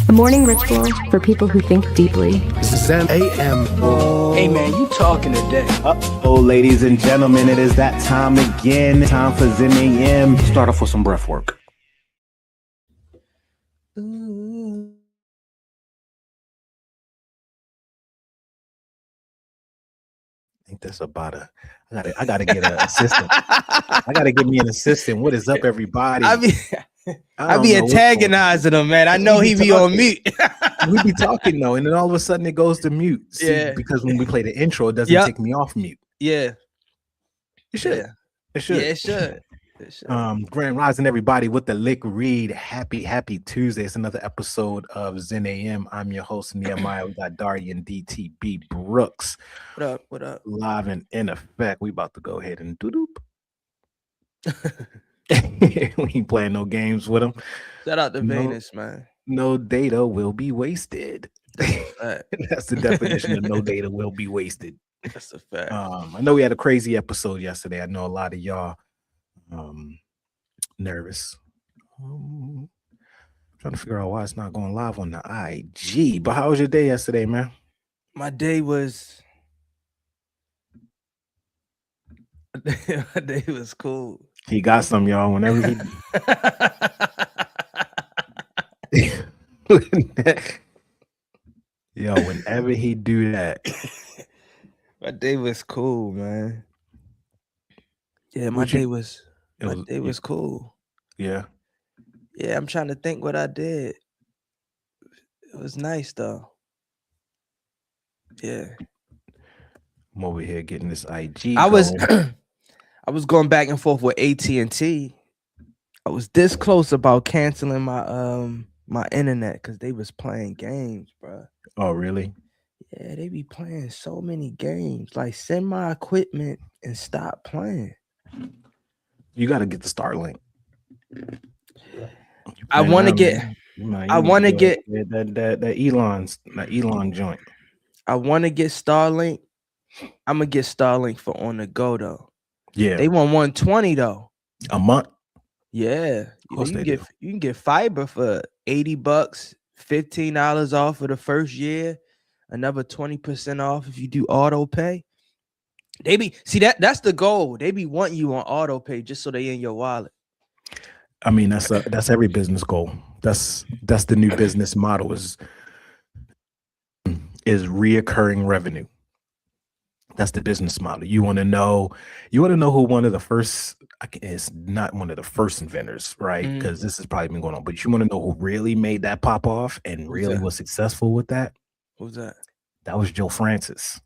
A morning ritual for people who think deeply. Zen AM. Hey man, you talking today? Oh, ladies and gentlemen, it is that time again. Time for Zen AM. Start off with some breath work. I think that's about a. I gotta get an assistant. I gotta get me an assistant. What is up, everybody? I be don't know what's antagonizing him, man. I know he be on mute. We be talking though, and then all of a sudden it goes to mute. See, Yeah. because when we play the intro, it doesn't Yep. take me off mute. Yeah, It should. yeah, It should. yeah. It should. It should. Grand Rising, everybody, with the Lick Read. Happy Tuesday. It's another episode of Zen AM. I'm your host, Nehemiah. We got Daria and DTB Brooks What up? What up? live and in effect. We about to go ahead and doop. We ain't playing no games with them. Shout out to No. Venus, man. No data will be wasted. Fact. That's the definition of no data will be wasted. That's a fact. I know we had a crazy episode yesterday. I know a lot of y'all nervous. Trying to figure out why it's not going live on the IG. But how was your day yesterday, man? My day was cool. He got some, y'all. Whenever he whenever he do that. My day was cool, man. Yeah, my What you- day was cool. Yeah. Yeah, I'm trying to think what I did. It was nice though. Yeah. I'm over here getting this IG. I was going. I was going back and forth with AT&T. I was this close about canceling my my internet because they was playing games, bro. Oh, really? Yeah, they be playing so many games. Like, send my equipment and stop playing. You got to get the Starlink. I want to get I wanna get- that Elon joint. I want to get Starlink. I'm gonna get Starlink for on the go though. Yeah, They want 120 though. a month. Yeah, you course can they get do. you can get fiber for $80, $15 off for the first year, another 20% off if you do auto pay. They be that's the goal. They be wanting you on auto pay just so they in your wallet. I mean, that's every business goal. That's the new business model is reoccurring revenue. That's the business model. You want to know who one of the first, it's not one of the first inventors, right? Mhm. Because this has probably been going on, but you want to know who really made that pop off and really that? was successful with that? Who's that? That was Joe Francis.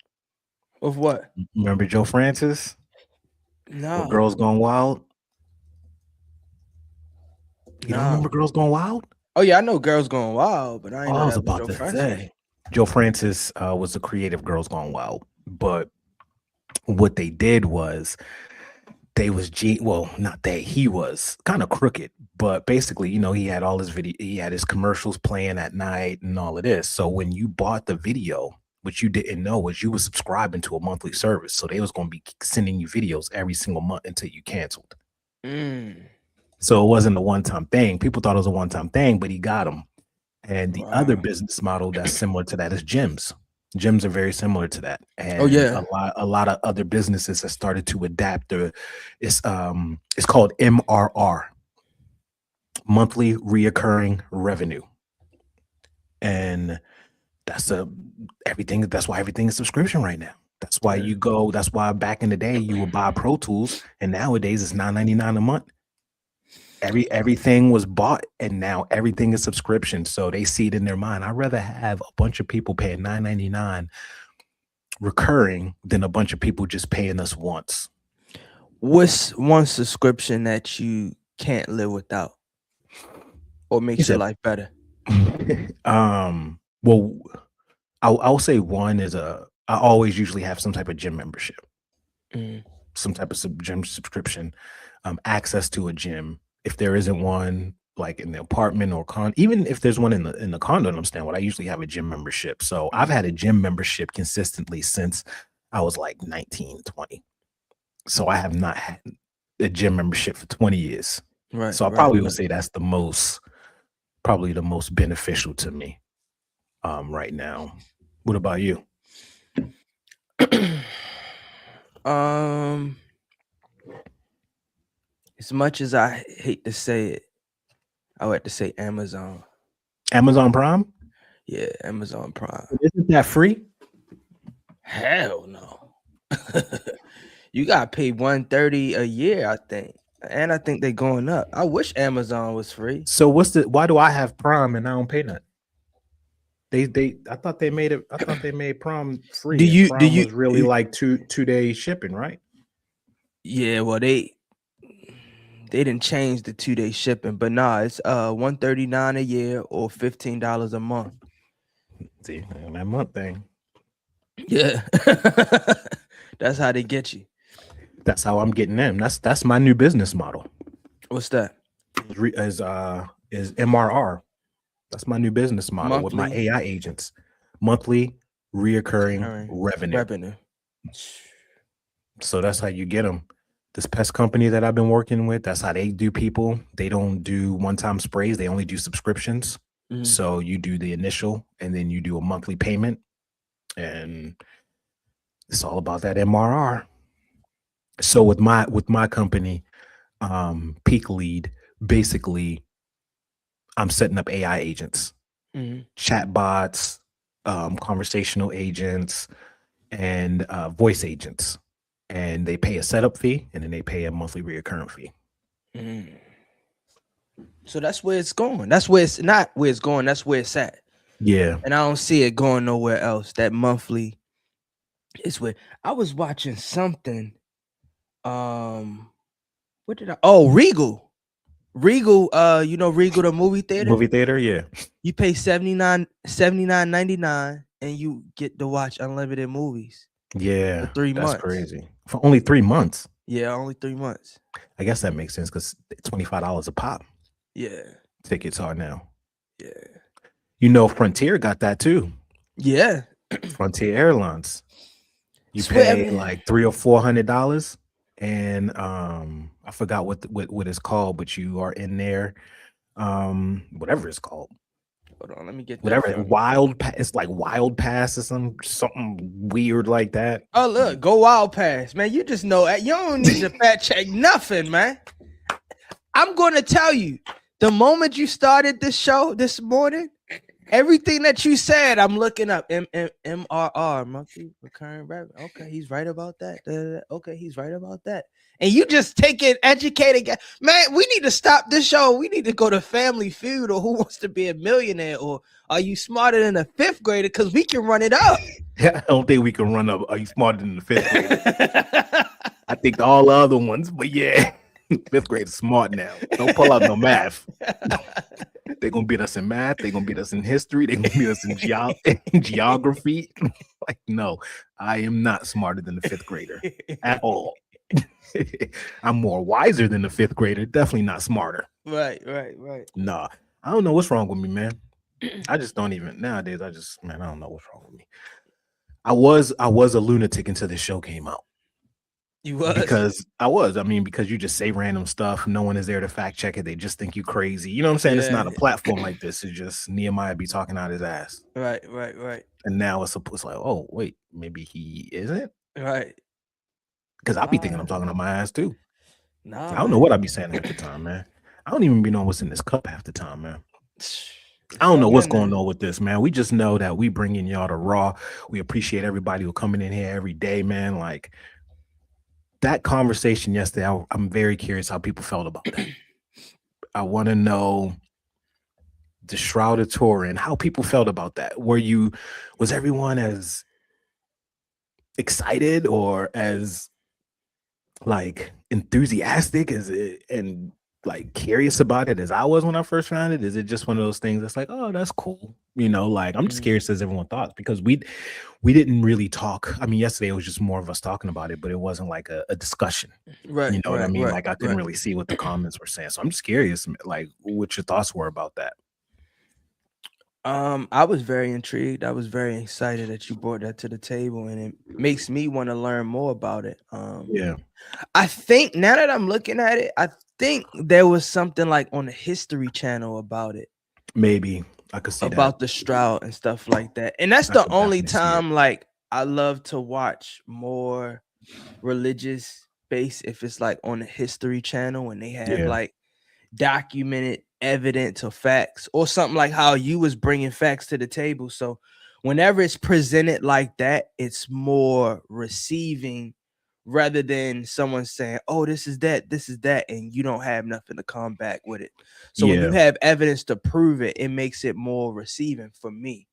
Of what? Remember Joe Francis? No. With Girls Gone Wild? You don't No. remember Girls Gone Wild? Oh yeah, I know Girls Going Wild, but I ain't know I was that about Joe to Francis. say. Joe Francis was the creative Girls Gone Wild, but what they did was he was kind of crooked, but basically, he had all his he had his commercials playing at night and all of this. So when you bought the video, what you didn't know was you were subscribing to a monthly service. So they was going to be sending you videos every single month until you canceled. So it wasn't a one-time thing. People thought it was a one-time thing, but he got them. And the other Wow. business model that's similar to that is gyms. Gyms are very similar to that. And Oh, yeah. a lot of other businesses have started to adapt. It's called MRR, monthly reoccurring revenue. And that's why everything is subscription right now. That's why that's why back in the day you would buy Pro Tools and nowadays it's $9.99 a month. Everything was bought and now everything is subscription. So they see it in their mind. I'd rather have a bunch of people paying $9.99 recurring than a bunch of people just paying us once. What's one subscription that you can't live without or makes your life better? Well, I'll say one is I always usually have some type of gym membership, some type of gym subscription, access to a gym. If there isn't one, like in the apartment or even if there's one in the condo I'm staying with, I usually have a gym membership. So I've had a gym membership consistently since I was like 19, 20. So I have not had a gym membership for 20 years. Right. So I probably would say that's the most probably the most beneficial to me right now. What about you? As much as I hate to say it, I would have to say Amazon. Amazon Prime? Yeah, Amazon Prime. Isn't that free? Hell no. You gotta pay $130 a year, I think. And I think they're going up. I wish Amazon was free. So why do I have Prime and I don't pay nothing? I thought they made Prime free. Prime was really like two-day shipping, right? Yeah, well they didn't change the 2-day shipping, but nah, it's $139 a year or $15 a month. See, that month thing. Yeah. That's how they get you. That's how I'm getting them. That's my new business model. What's that? Is MRR. That's my new business model with my AI agents. Monthly reoccurring revenue. So that's how you get them. This pest company that I've been working with, that's how they do people. They don't do one-time sprays. They only do subscriptions. Mm-hmm. So you do the initial and then you do a monthly payment. And it's all about that MRR. So with my company, Peak Lead, basically I'm setting up AI agents, chat bots, conversational agents, and voice agents. And they pay a setup fee, and then they pay a monthly recurring fee. So that's where it's going. That's where it's not where it's going. That's where it's at. Yeah. And I don't see it going nowhere else. That monthly is where I was watching something. What did I? Oh, Regal. Regal, Regal, the movie theater. Movie theater, yeah. You pay $79.99 and you get to watch unlimited movies. Yeah, for 3 months. That's crazy. For only 3 months. Yeah, only 3 months. I guess that makes sense because $25 a pop. Yeah. Tickets are now. Yeah. Frontier got that too. Yeah. Frontier Airlines. You pay like $300 or $400, and I forgot what it's called, but you are in there. Whatever it's called. Hold on, let me get whatever it's like Wild Pass or something weird like that. Oh, look, go Wild Pass, man. You just know you don't need to fact check nothing, man. I'm gonna tell you, the moment you started this show this morning, everything that you said, I'm looking up. MRR, monthly recurring revenue. Okay, he's right about that. Okay, he's right about that. And you just take it, educated. Man, we need to stop this show. We need to go to Family Feud or Who Wants to Be a Millionaire or Are You Smarter Than a Fifth Grader? Because we can run it up. I don't think we can run up Are You Smarter Than the Fifth Grader? I think all the other ones, but yeah, fifth grade is smart now. Don't pull out no math. They're going to beat us in math. They're going to beat us in history. They're going to beat us in geography. Like, no, I am not smarter than the fifth grader at all. I'm more wiser than the fifth grader. Definitely not smarter. Right. Nah, I don't know what's wrong with me, man. I just don't even nowadays. I don't know what's wrong with me. I was a lunatic until this show came out. You was? Because you just say random stuff. No one is there to fact check it. They just think you crazy. You know what I'm saying? Yeah. It's not a platform like this. It's just Nehemiah be talking out his ass. Right. And now it's like, oh wait, maybe he isn't. Right. Because I'll be thinking I'm talking on my ass too. Nah, I don't know what I be saying half the time, man. I don't even be knowing what's in this cup half the time, man. I don't know what's going on with this, man. We just know that we bring in y'all to Raw. We appreciate everybody who coming in here every day, man. Like that conversation yesterday, I'm very curious how people felt about that. I want to know the Shrouded Turin, how people felt about that. Was everyone as excited or as like enthusiastic as it and like curious about it as I was when I first found it? Is it just one of those things that's like, oh, that's cool, like I'm just curious as everyone thought, because we didn't really talk. I mean, yesterday it was just more of us talking about it, but it wasn't like a discussion, right? You know what I mean? Right, like I couldn't really see what the comments were saying, so I'm just curious like what your thoughts were about that. I was very intrigued. I was very excited that you brought that to the table, and it makes me want to learn more about it. I think now that I'm looking at it, I think there was something like on the History Channel about it. Maybe I could see about that. the Stroud and stuff like that. And that's I the could only definitely see it. time like I love to watch more religious based if it's like on the History Channel and they have Yeah. like documented evidence or facts or something like how you was bringing facts to the table. So whenever it's presented like that, it's more receiving rather than someone saying, oh, this is that, and you don't have nothing to come back with it. So when you Yeah. have evidence to prove it, it makes it more receiving for me.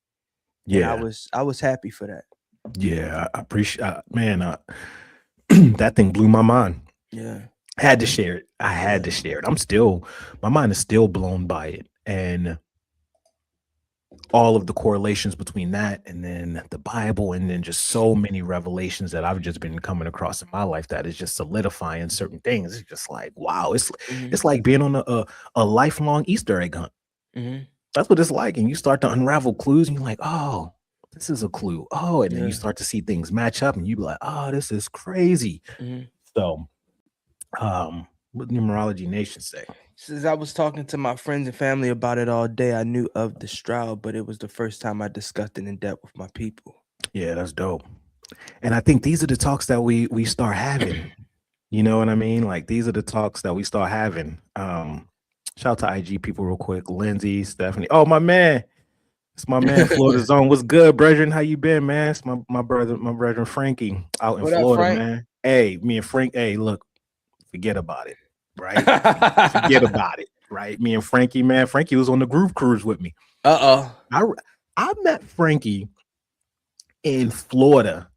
And Yeah. I was happy for that. Yeah. I appreciate, man. That thing blew my mind. Yeah. I had to share it. I had to share it. My mind is still blown by it. And all of the correlations between that and then the Bible and then just so many revelations that I've just been coming across in my life that is just solidifying certain things. It's just like, wow, it's like being on a lifelong Easter egg hunt. That's what it's like. And you start to unravel clues and you're like, oh, this is a clue. Oh, and then you start to see things match up and you be like, oh, this is crazy. So what Numerology Nation say? Since I was talking to my friends and family about it all day, I knew of the Stroud, but it was the first time I discussed it in depth with my people. Yeah, that's dope. And I think these are the talks that we start having. You know what I mean? Like these are the talks that we start having. Shout out to IG people real quick. Lindsay, Stephanie. Oh, my man. It's my man, Florida Zone. What's good, brethren? How you been, man? It's my brother Frankie out in What up, Florida, Frank? man. Hey, me and Frank. Hey, look, forget about it, right? Forget about it, right? Me and Frankie, man. Frankie was on the Groove Cruise with me. I met Frankie in Florida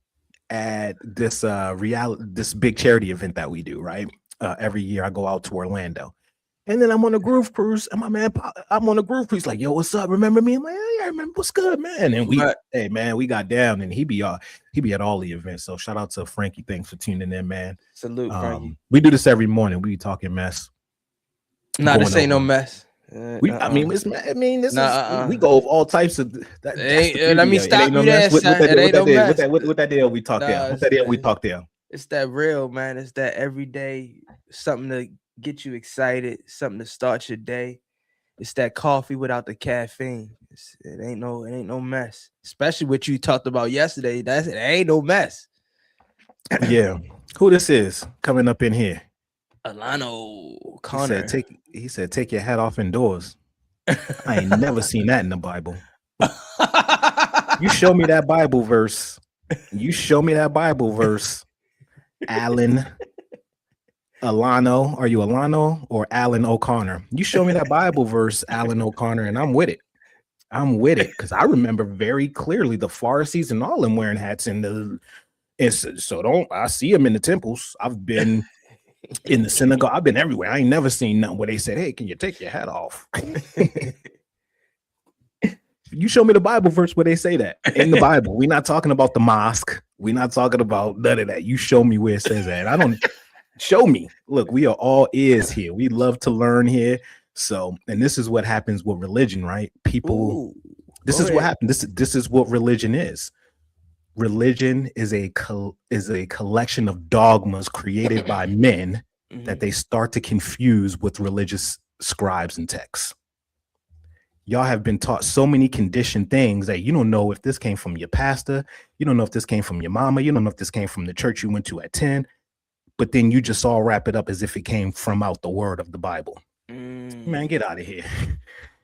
at this this big charity event that we do, right? Every year I go out to Orlando. And then I'm on a Groove Cruise, and my man, I'm on a Groove Cruise. Like, yo, what's up? Remember me? I'm like, yeah, I remember. What's good, man? And hey, man, we got down, and he be at all the events. So shout out to Frankie. Thanks for tuning in, man. Salute, Frankie. We do this every morning. We be talking mess. Nah, this ain't no mess. I mean, this is we go over all types of that. Let me stop you there. What that deal we talk there? What that deal we talk there? It's that real, man. It's that everyday something to get you excited, something to start your day. It's that coffee without the caffeine. It ain't no mess. Especially what you talked about yesterday. It ain't no mess. Yeah. Who this is coming up in here? Alano Connor. He said, take your hat off indoors. I ain't never seen that in the Bible. You show me that Bible verse. Alan Alano. Are you Alano or Alan O'Connor? You show me that Bible verse, Alan O'Connor, and I'm with it. Because I remember very clearly the Pharisees and all them wearing hats I see them in the temples. I've been in the synagogue. I've been everywhere. I ain't never seen nothing where they said, hey, can you take your hat off? You show me the Bible verse where they say that in the Bible. We're not talking about the mosque. We're not talking about none of that. You show me where it says that. Show me. Look, we are all ears here. We love to learn here. So, and this is what happens with religion, right? People, this is what happens. This is what religion is. Religion is a collection of dogmas created by men that they start to confuse with religious scribes and texts. Y'all have been taught so many conditioned things that you don't know if this came from your pastor. You don't know if this came from your mama. You don't know if this came from the church you went to at 10. But then you just all wrap it up as if it came from out the word of the Bible. Man, get out of here.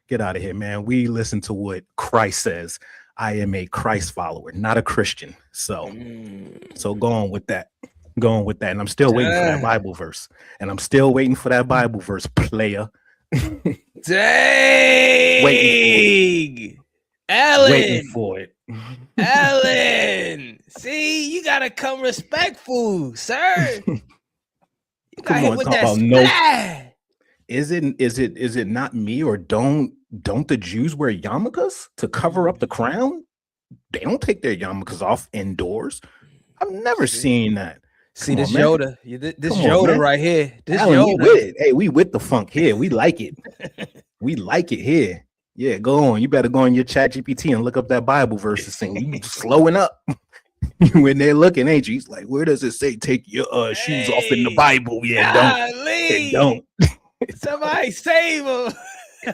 Get out of here, man. We listen to what Christ says. I am a Christ follower, not a Christian. So go on with that. And I'm still waiting for that Bible verse. Player. Dang. Waiting for it. Alan. See, you gotta come respectful, sir. You got hit with that splat. Is it not me, or don't the Jews wear yarmulkes to cover up the crown? They don't take their yarmulkes off indoors. I've never seen that. See this Yoda, this Yoda right here. This Alan, Yoda. We with it. Hey, we with the funk here. We like it. We like it here. Yeah, go on. You better go on your Chat GPT and look up that Bible verse and you slowing up. When they're looking, ain't you? He's like, where does it say take your shoes off in the Bible? Yeah, don't. Somebody save him.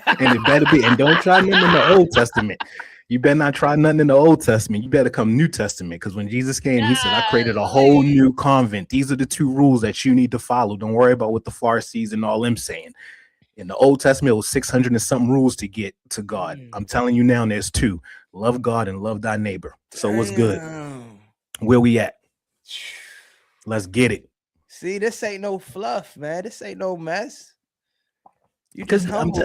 And it better be, and don't try nothing in the Old Testament. You better not try nothing in the Old Testament. You better come New Testament, because when Jesus came, he said, I created a whole new convent. These are the 2 rules that you need to follow. Don't worry about what the Pharisees and all them saying. In the Old Testament, it was 600 and something rules to get to God. I'm telling you now, there's 2. Love God and love thy neighbor. So what's good? Where we at? Let's get it. See, this ain't no fluff, man. This ain't no mess. You just humble,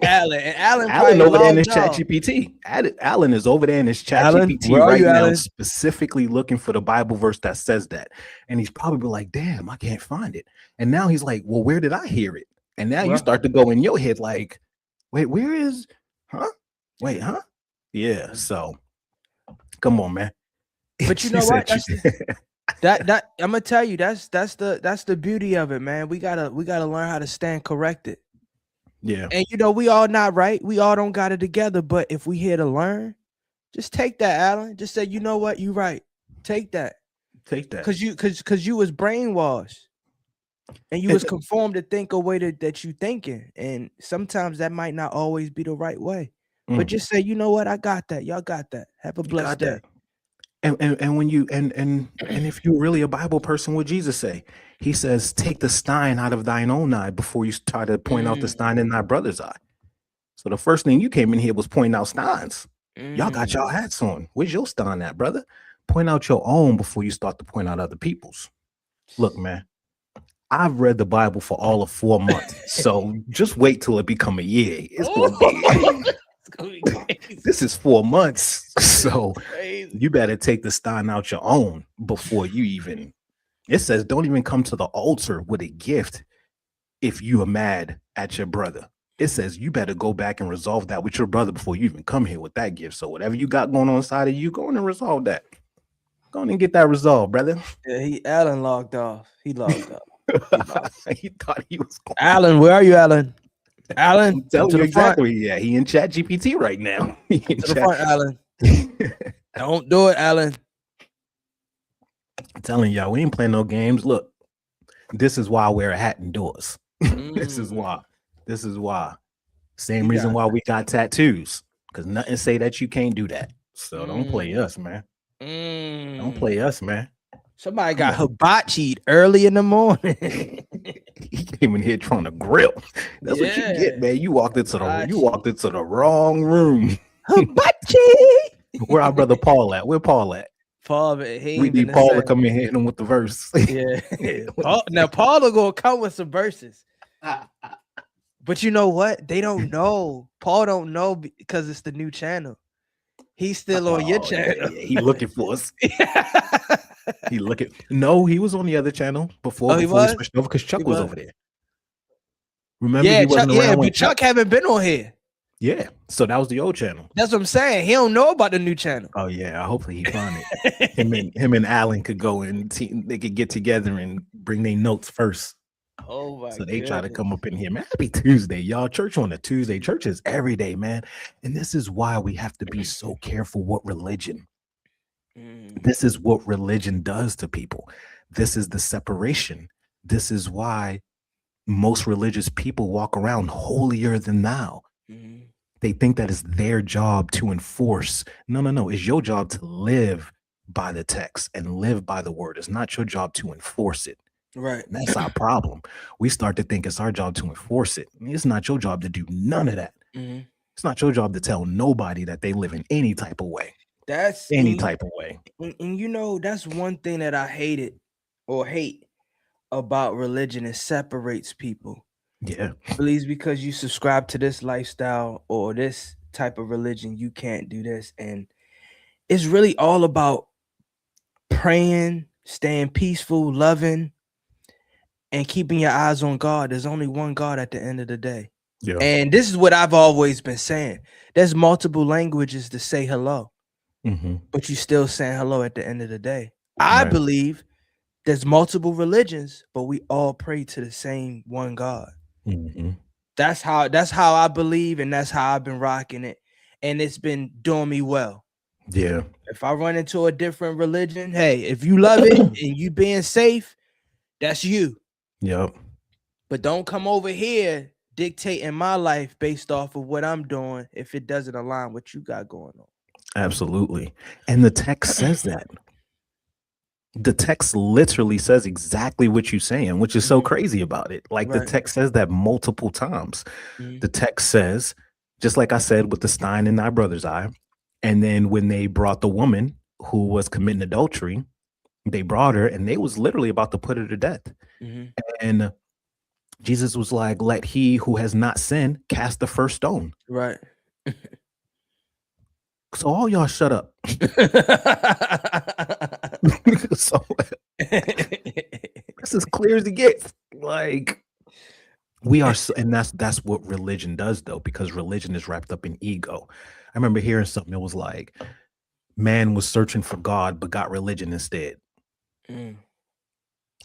Alan. And Alan over there in his chat GPT. Alan is over there in his chat GPT right now, Alan? Specifically looking for the Bible verse that says that. And he's probably like, damn, I can't find it. And now he's like, well, where did I hear it? And now you start to go in your head like, wait, where is, wait, yeah. So come on, man. But you know what? That I'm gonna tell you, that's the beauty of it, man. We gotta learn how to stand corrected. Yeah. And you know, we all not right. We all don't got it together. But if we here to learn, just take that, Alan. Just say, you know what, you right. Take that. Cause you was brainwashed. And you was conformed to think a way that you thinking. And sometimes that might not always be the right way. But just say, you know what, I got that. Y'all got that. Have a blessed day. And when you and if you're really a Bible person, what Jesus say? He says, take the stein out of thine own eye before you try to point out the stein in thy brother's eye. So the first thing you came in here was pointing out steins. Y'all got y'all hats on. Where's your stein at, brother? Point out your own before you start to point out other people's. Look, man, I've read the Bible for all of 4 months. So just wait till it become a year. It's gonna be this is 4 months. So you better take the stein out your own before you even. It says don't even come to the altar with a gift if you are mad at your brother. It says you better go back and resolve that with your brother before you even come here with that gift. So whatever you got going on inside of you, go on and resolve that. Go on and get that resolved, brother. Yeah, Alan logged off. He logged off. He thought he was going. Alan, where are you, Alan? Alan, tell you exactly. Yeah, he in chat GPT right now. He in to the front, Alan. Don't do it, Alan. I'm telling y'all, we ain't playing no games. Look, this is why I wear a hat indoors. This is why. Same reason why we got tattoos, because nothing say that you can't do that. So don't play us, man. Don't play us, man. Somebody got hibachi'd early in the morning. He came in here trying to grill. That's what you get, man. You walked into the wrong room. Hibachi. Where our brother Paul at? Where Paul at? Paul, we need Paul to come in here him with the verse. Yeah. Paul will go come with some verses. But you know what? They don't know. Paul don't know because it's the new channel. He's still on your channel. Yeah, he looking for us. He looking. No, he was on the other channel before he switched over because Chuck was over there. Remember? Yeah, but Chuck haven't been on here. Yeah, so that was the old channel. That's what I'm saying. He don't know about the new channel. Oh yeah, hopefully he found it. him and Alan could go and they could get together and bring their notes first. Oh my! So they try to come up in here, man. Happy Tuesday, y'all. Church on a Tuesday. Church is every day, man. And this is why we have to be so careful what religion. This is what religion does to people. This is the separation. This is why most religious people walk around holier than thou. They think that it's their job to enforce. No. It's your job to live by the text and live by the word. It's not your job to enforce it. Right. And that's our problem. We start to think it's our job to enforce it. It's not your job to do none of that. It's not your job to tell nobody that they live in any type of way. That's any type of way. And you know, that's one thing that I hate about religion. It separates people. Yeah. Believes because you subscribe to this lifestyle or this type of religion, you can't do this. And it's really all about praying, staying peaceful, loving, and keeping your eyes on God. There's only one God at the end of the day. Yeah. And this is what I've always been saying. There's multiple languages to say hello. But you still saying hello at the end of the day. I believe there's multiple religions, but we all pray to the same one God. That's how I believe, and that's how I've been rocking it, and it's been doing me well. Yeah. If I run into a different religion, hey, if you love it and you being safe, that's you. Yep. But don't come over here dictating my life based off of what I'm doing if it doesn't align with what you got going on. Absolutely. And the text says that. The text literally says exactly what you're saying, which is so crazy about it. Like the text says that multiple times. The text says, just like I said with the Stein in thy brother's eye, and then when they brought the woman who was committing adultery, they brought her and they was literally about to put her to death. And Jesus was like, let he who has not sinned cast the first stone. Right. So all y'all shut up. So it's as clear as it gets. Like we are, and that's what religion does, though, because religion is wrapped up in ego. I remember hearing something. It was like man was searching for God, but got religion instead. And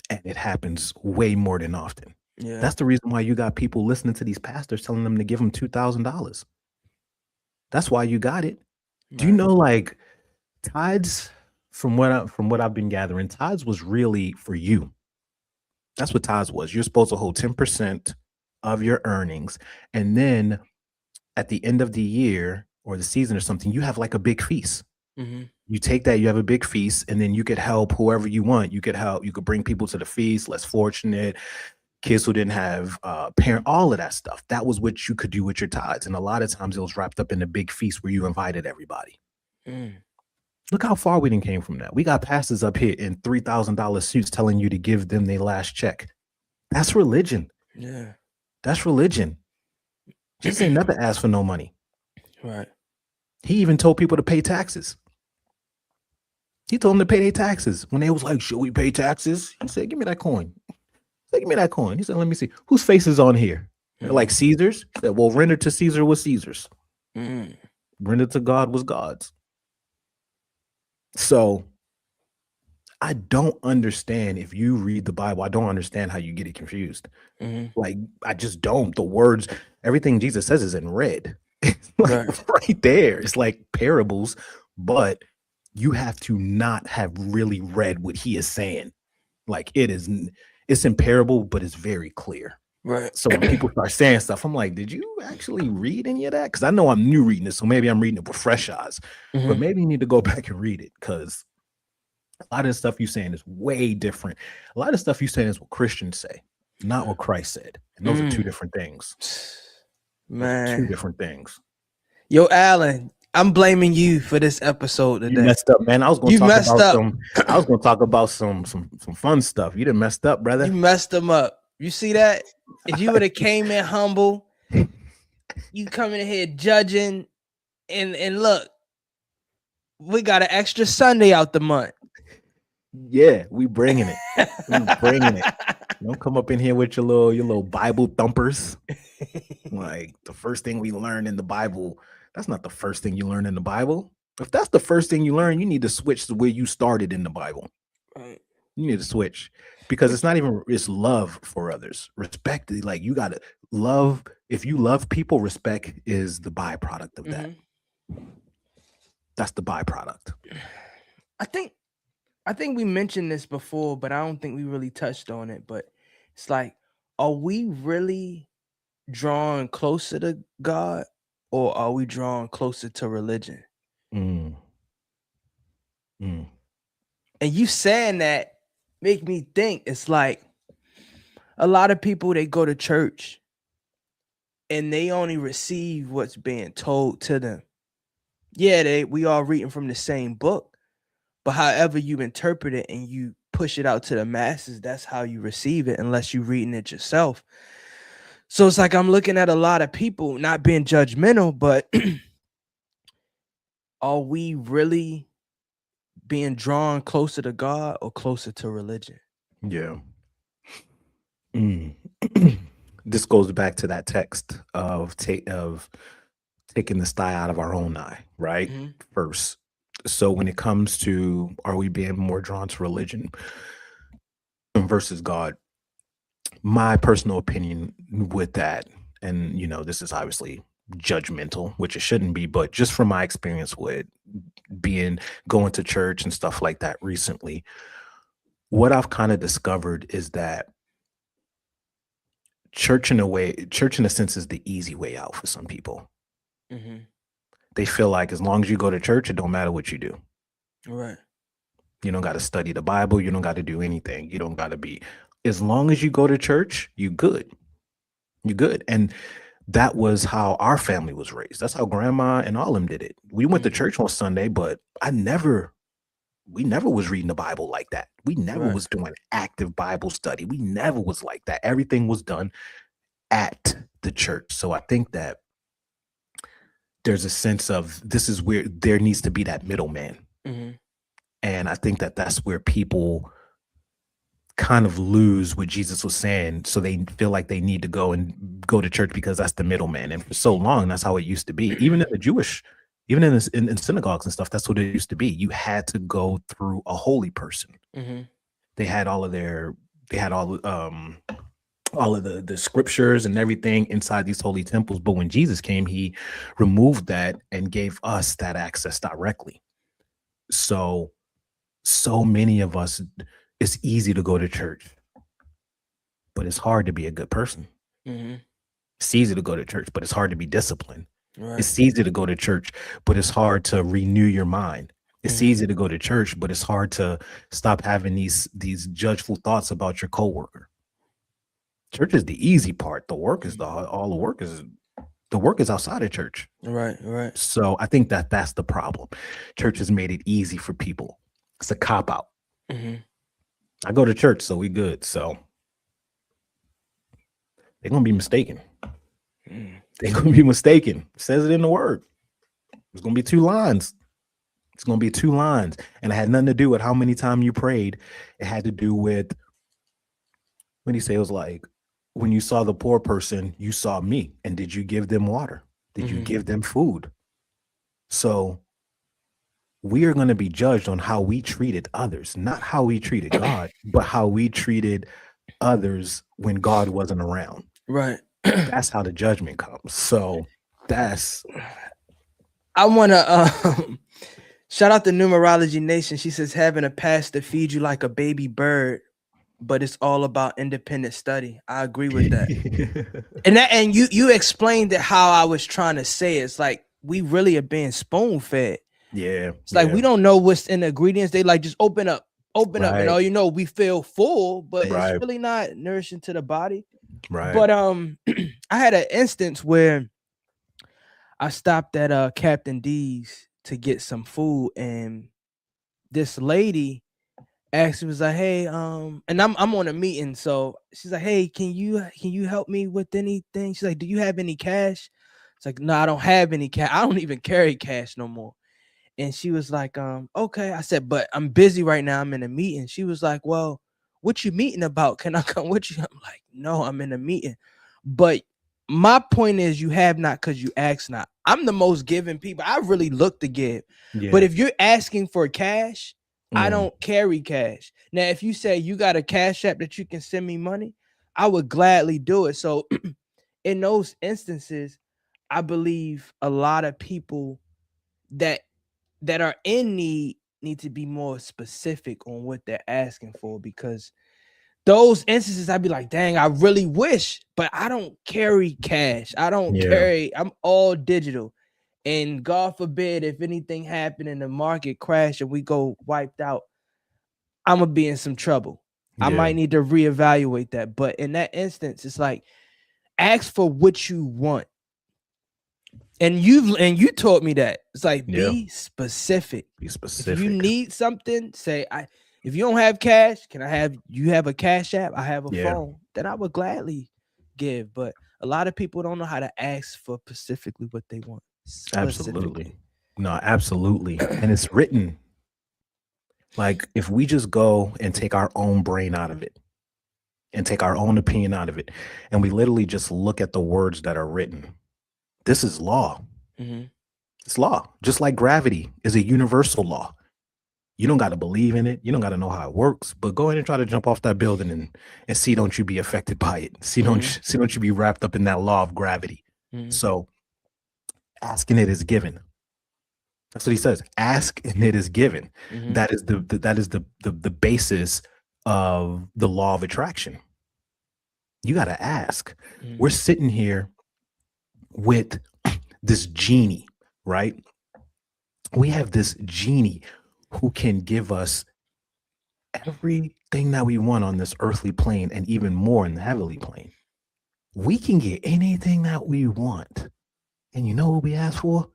it happens way more than often. Yeah. That's the reason why you got people listening to these pastors telling them to give them $2,000. That's why you got it. Do you know, like, tithes, from what I've been gathering, tithes was really for you. That's what tithes was. You're supposed to hold 10% of your earnings, and then at the end of the year or the season or something, you have like a big feast. You take that, you have a big feast, and then you could help whoever you want. You could bring people to the feast, less fortunate, kids who didn't have parent, all of that stuff. That was what you could do with your tithes. And a lot of times it was wrapped up in a big feast where you invited everybody. Look how far we didn't came from that. We got pastors up here in $3,000 suits telling you to give them their last check. That's religion. Yeah. That's religion. Jesus ain't never asked for no money. Right. He even told people to pay taxes. He told them to pay their taxes. When they was like, should we pay taxes? He said, give me that coin. Give me that coin. He said, let me see. Whose face is on here? They're like Caesar's. He said, well, render to Caesar was Caesar's. Render to God was God's. So I don't understand, if you read the Bible, I don't understand how you get it confused. Like, I just don't. The words, everything Jesus says is in red. Like, right there. It's like parables, but you have to not have really read what he is saying. Like, it's in parable, but it's very clear. Right. So when people start saying stuff, I'm like, did you actually read any of that? Because I know I'm new reading this, so maybe I'm reading it with fresh eyes. But maybe you need to go back and read it, because a lot of the stuff you're saying is way different. A lot of stuff you're saying is what Christians say, not what Christ said. And those are two different things. Man. Two different things. Yo, Alan, I'm blaming you for this episode today. You messed up, man. I was going to talk about some fun stuff. You done messed up, brother. You messed them up. You see that? If you would have came in humble, you coming in here judging, and look, we got an extra Sunday out the month. Yeah, we bringing it. We bringing it. Don't come up in here with your little Bible thumpers. Like, the first thing we learn in the Bible, that's not the first thing you learn in the Bible. If that's the first thing you learn, you need to switch to where you started in the Bible. Right. You need to switch, because it's love for others. Respect, like, you gotta love. If you love people, respect is the byproduct of that. That's the byproduct. I think we mentioned this before, but I don't think we really touched on it. But it's like, are we really drawn closer to God, or are we drawn closer to religion? And you saying that make me think, it's like a lot of people, they go to church and they only receive what's being told to them. Yeah, we all reading from the same book, but however you interpret it and you push it out to the masses, that's how you receive it, unless you're reading it yourself. So it's like, I'm looking at a lot of people, not being judgmental, but are we really being drawn closer to God or closer to religion? Yeah. This goes back to that text of taking the sty out of our own eye, right? First. So when it comes to, are we being more drawn to religion versus God? My personal opinion with that, and this is obviously judgmental, which it shouldn't be, but just from my experience with going to church and stuff like that recently, what I've kind of discovered is that church in a sense is the easy way out for some people. Mm-hmm. They feel like as long as you go to church, it don't matter what you do. Right. You don't got to study the Bible. You don't got to do anything. You don't got to be, as long as you go to church, you good. You good. And that was how our family was raised. That's how grandma and all of them did it. We went to church on Sunday, but we never was reading the Bible like that. We never Right. was doing active Bible study. We never was like that. Everything was done at the church. So I think that there's a sense of this is where there needs to be that middleman. Mm-hmm. And I think that that's where people kind of lose what Jesus was saying. So they feel like they need to go to church because that's the middleman. And for so long, that's how it used to be. Even in the Jewish, even in synagogues and stuff, that's what it used to be. You had to go through a holy person. Mm-hmm. They had all of the scriptures and everything inside these holy temples. But when Jesus came, he removed that and gave us that access directly. So many of us, it's easy to go to church, but it's hard to be a good person. Mm-hmm. It's easy to go to church, but it's hard to be disciplined. Right. It's easy to go to church, but it's hard to renew your mind. It's Mm-hmm. easy to go to church, but it's hard to stop having these judgeful thoughts about your coworker. Church is the easy part. The work is the work is outside of church. Right. Right. So I think that that's the problem. Church has made it easy for people. It's a cop out. Mm-hmm. I go to church, so we good. So they're gonna be mistaken. They're gonna be mistaken. It says it in the word. It's gonna be 2 lines. It's gonna be 2 lines, and it had nothing to do with how many times you prayed. It had to do with when he said it was like, when you saw the poor person, you saw me, and did you give them water? Did you give them food? So we are going to be judged on how we treated others, not how we treated God, but how we treated others when God wasn't around. Right. That's how the judgment comes. So that's. I want to shout out to Numerology Nation. She says having a pastor feed you like a baby bird, but it's all about independent study. I agree with that. and you explained it how I was trying to say it. It's like we really are being spoon fed. Yeah. It's like we don't know what's in the ingredients. They like just open up, and all you know, we feel full, but it's really not nourishing to the body. Right. But I had an instance where I stopped at Captain D's to get some food, and this lady asked me, was like, hey, and I'm on a meeting, so she's like, hey, can you help me with anything? She's like, do you have any cash? It's like, no, I don't have any cash. I don't even carry cash no more. And she was like, okay. I said, but I'm busy right now. I'm in a meeting. She was like, well, what you meeting about? Can I come with you? I'm like, no, I'm in a meeting. But my point is, you have not because you ask not. I'm the most giving people. I really look to give. Yeah. But if you're asking for cash, I don't carry cash. Now, if you say you got a cash app that you can send me money, I would gladly do it. So in those instances, I believe a lot of people that are in need to be more specific on what they're asking for, because those instances I'd be like, dang, I really wish, but I don't carry cash. I don't carry, I'm all digital. And God forbid, if anything happened and the market crash and we go wiped out, I'm going to be in some trouble. I might need to reevaluate that. But in that instance, it's like, ask for what you want. And you taught me that. It's like, be specific. Be specific. If you need something, say, if you don't have cash, you have a cash app? I have a phone. Then I would gladly give. But a lot of people don't know how to ask for specifically what they want. Absolutely. No, absolutely. And it's written. Like, if we just go and take our own brain out of it and take our own opinion out of it, and we literally just look at the words that are written, this is law. Mm-hmm. It's law. Just like gravity is a universal law. You don't got to believe in it. You don't got to know how it works, but go ahead and try to jump off that building and see, don't you be affected by it. Don't you be wrapped up in that law of gravity. Mm-hmm. So asking it is given. That's what he says. Ask and it is given. Mm-hmm. That is the basis of the law of attraction. You got to ask. We're sitting here with this genie, right? We have this genie who can give us everything that we want on this earthly plane and even more in the heavenly plane. We can get anything that we want. And you know what we ask for?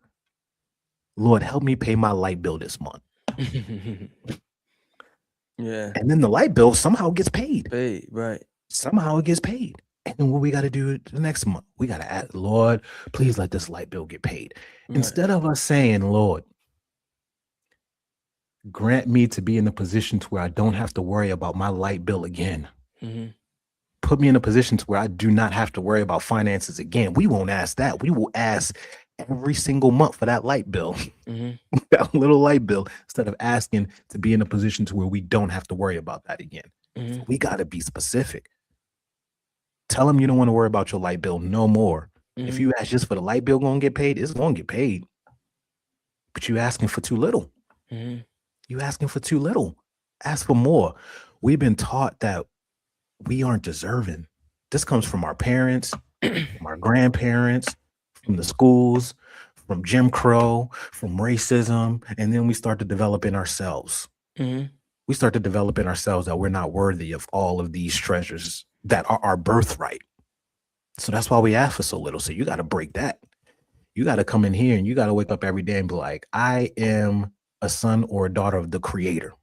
Lord, help me pay my light bill this month. Yeah. And then the light bill somehow gets paid. Right. Somehow it gets paid. And then what we got to do the next month? We got to ask, Lord, please let this light bill get paid. Right. Instead of us saying, Lord, grant me to be in a position to where I don't have to worry about my light bill again. Put me in a position to where I do not have to worry about finances again. We won't ask that. We will ask every single month for that light bill, that little light bill, instead of asking to be in a position to where we don't have to worry about that again. So we got to be specific. Tell them you don't want to worry about your light bill no more. If you ask just for the light bill going to get paid, it's going to get paid. But you asking for too little. You asking for too little. Ask for more. We've been taught that we aren't deserving. This comes from our parents, from our grandparents, from the schools, from Jim Crow, from racism, and then we start to develop in ourselves. We start to develop in ourselves that we're not worthy of all of these treasures that are our birthright. So that's why we ask for so little. So you got to break that. You got to come in here and you got to wake up every day and be like, I am a son or a daughter of the Creator.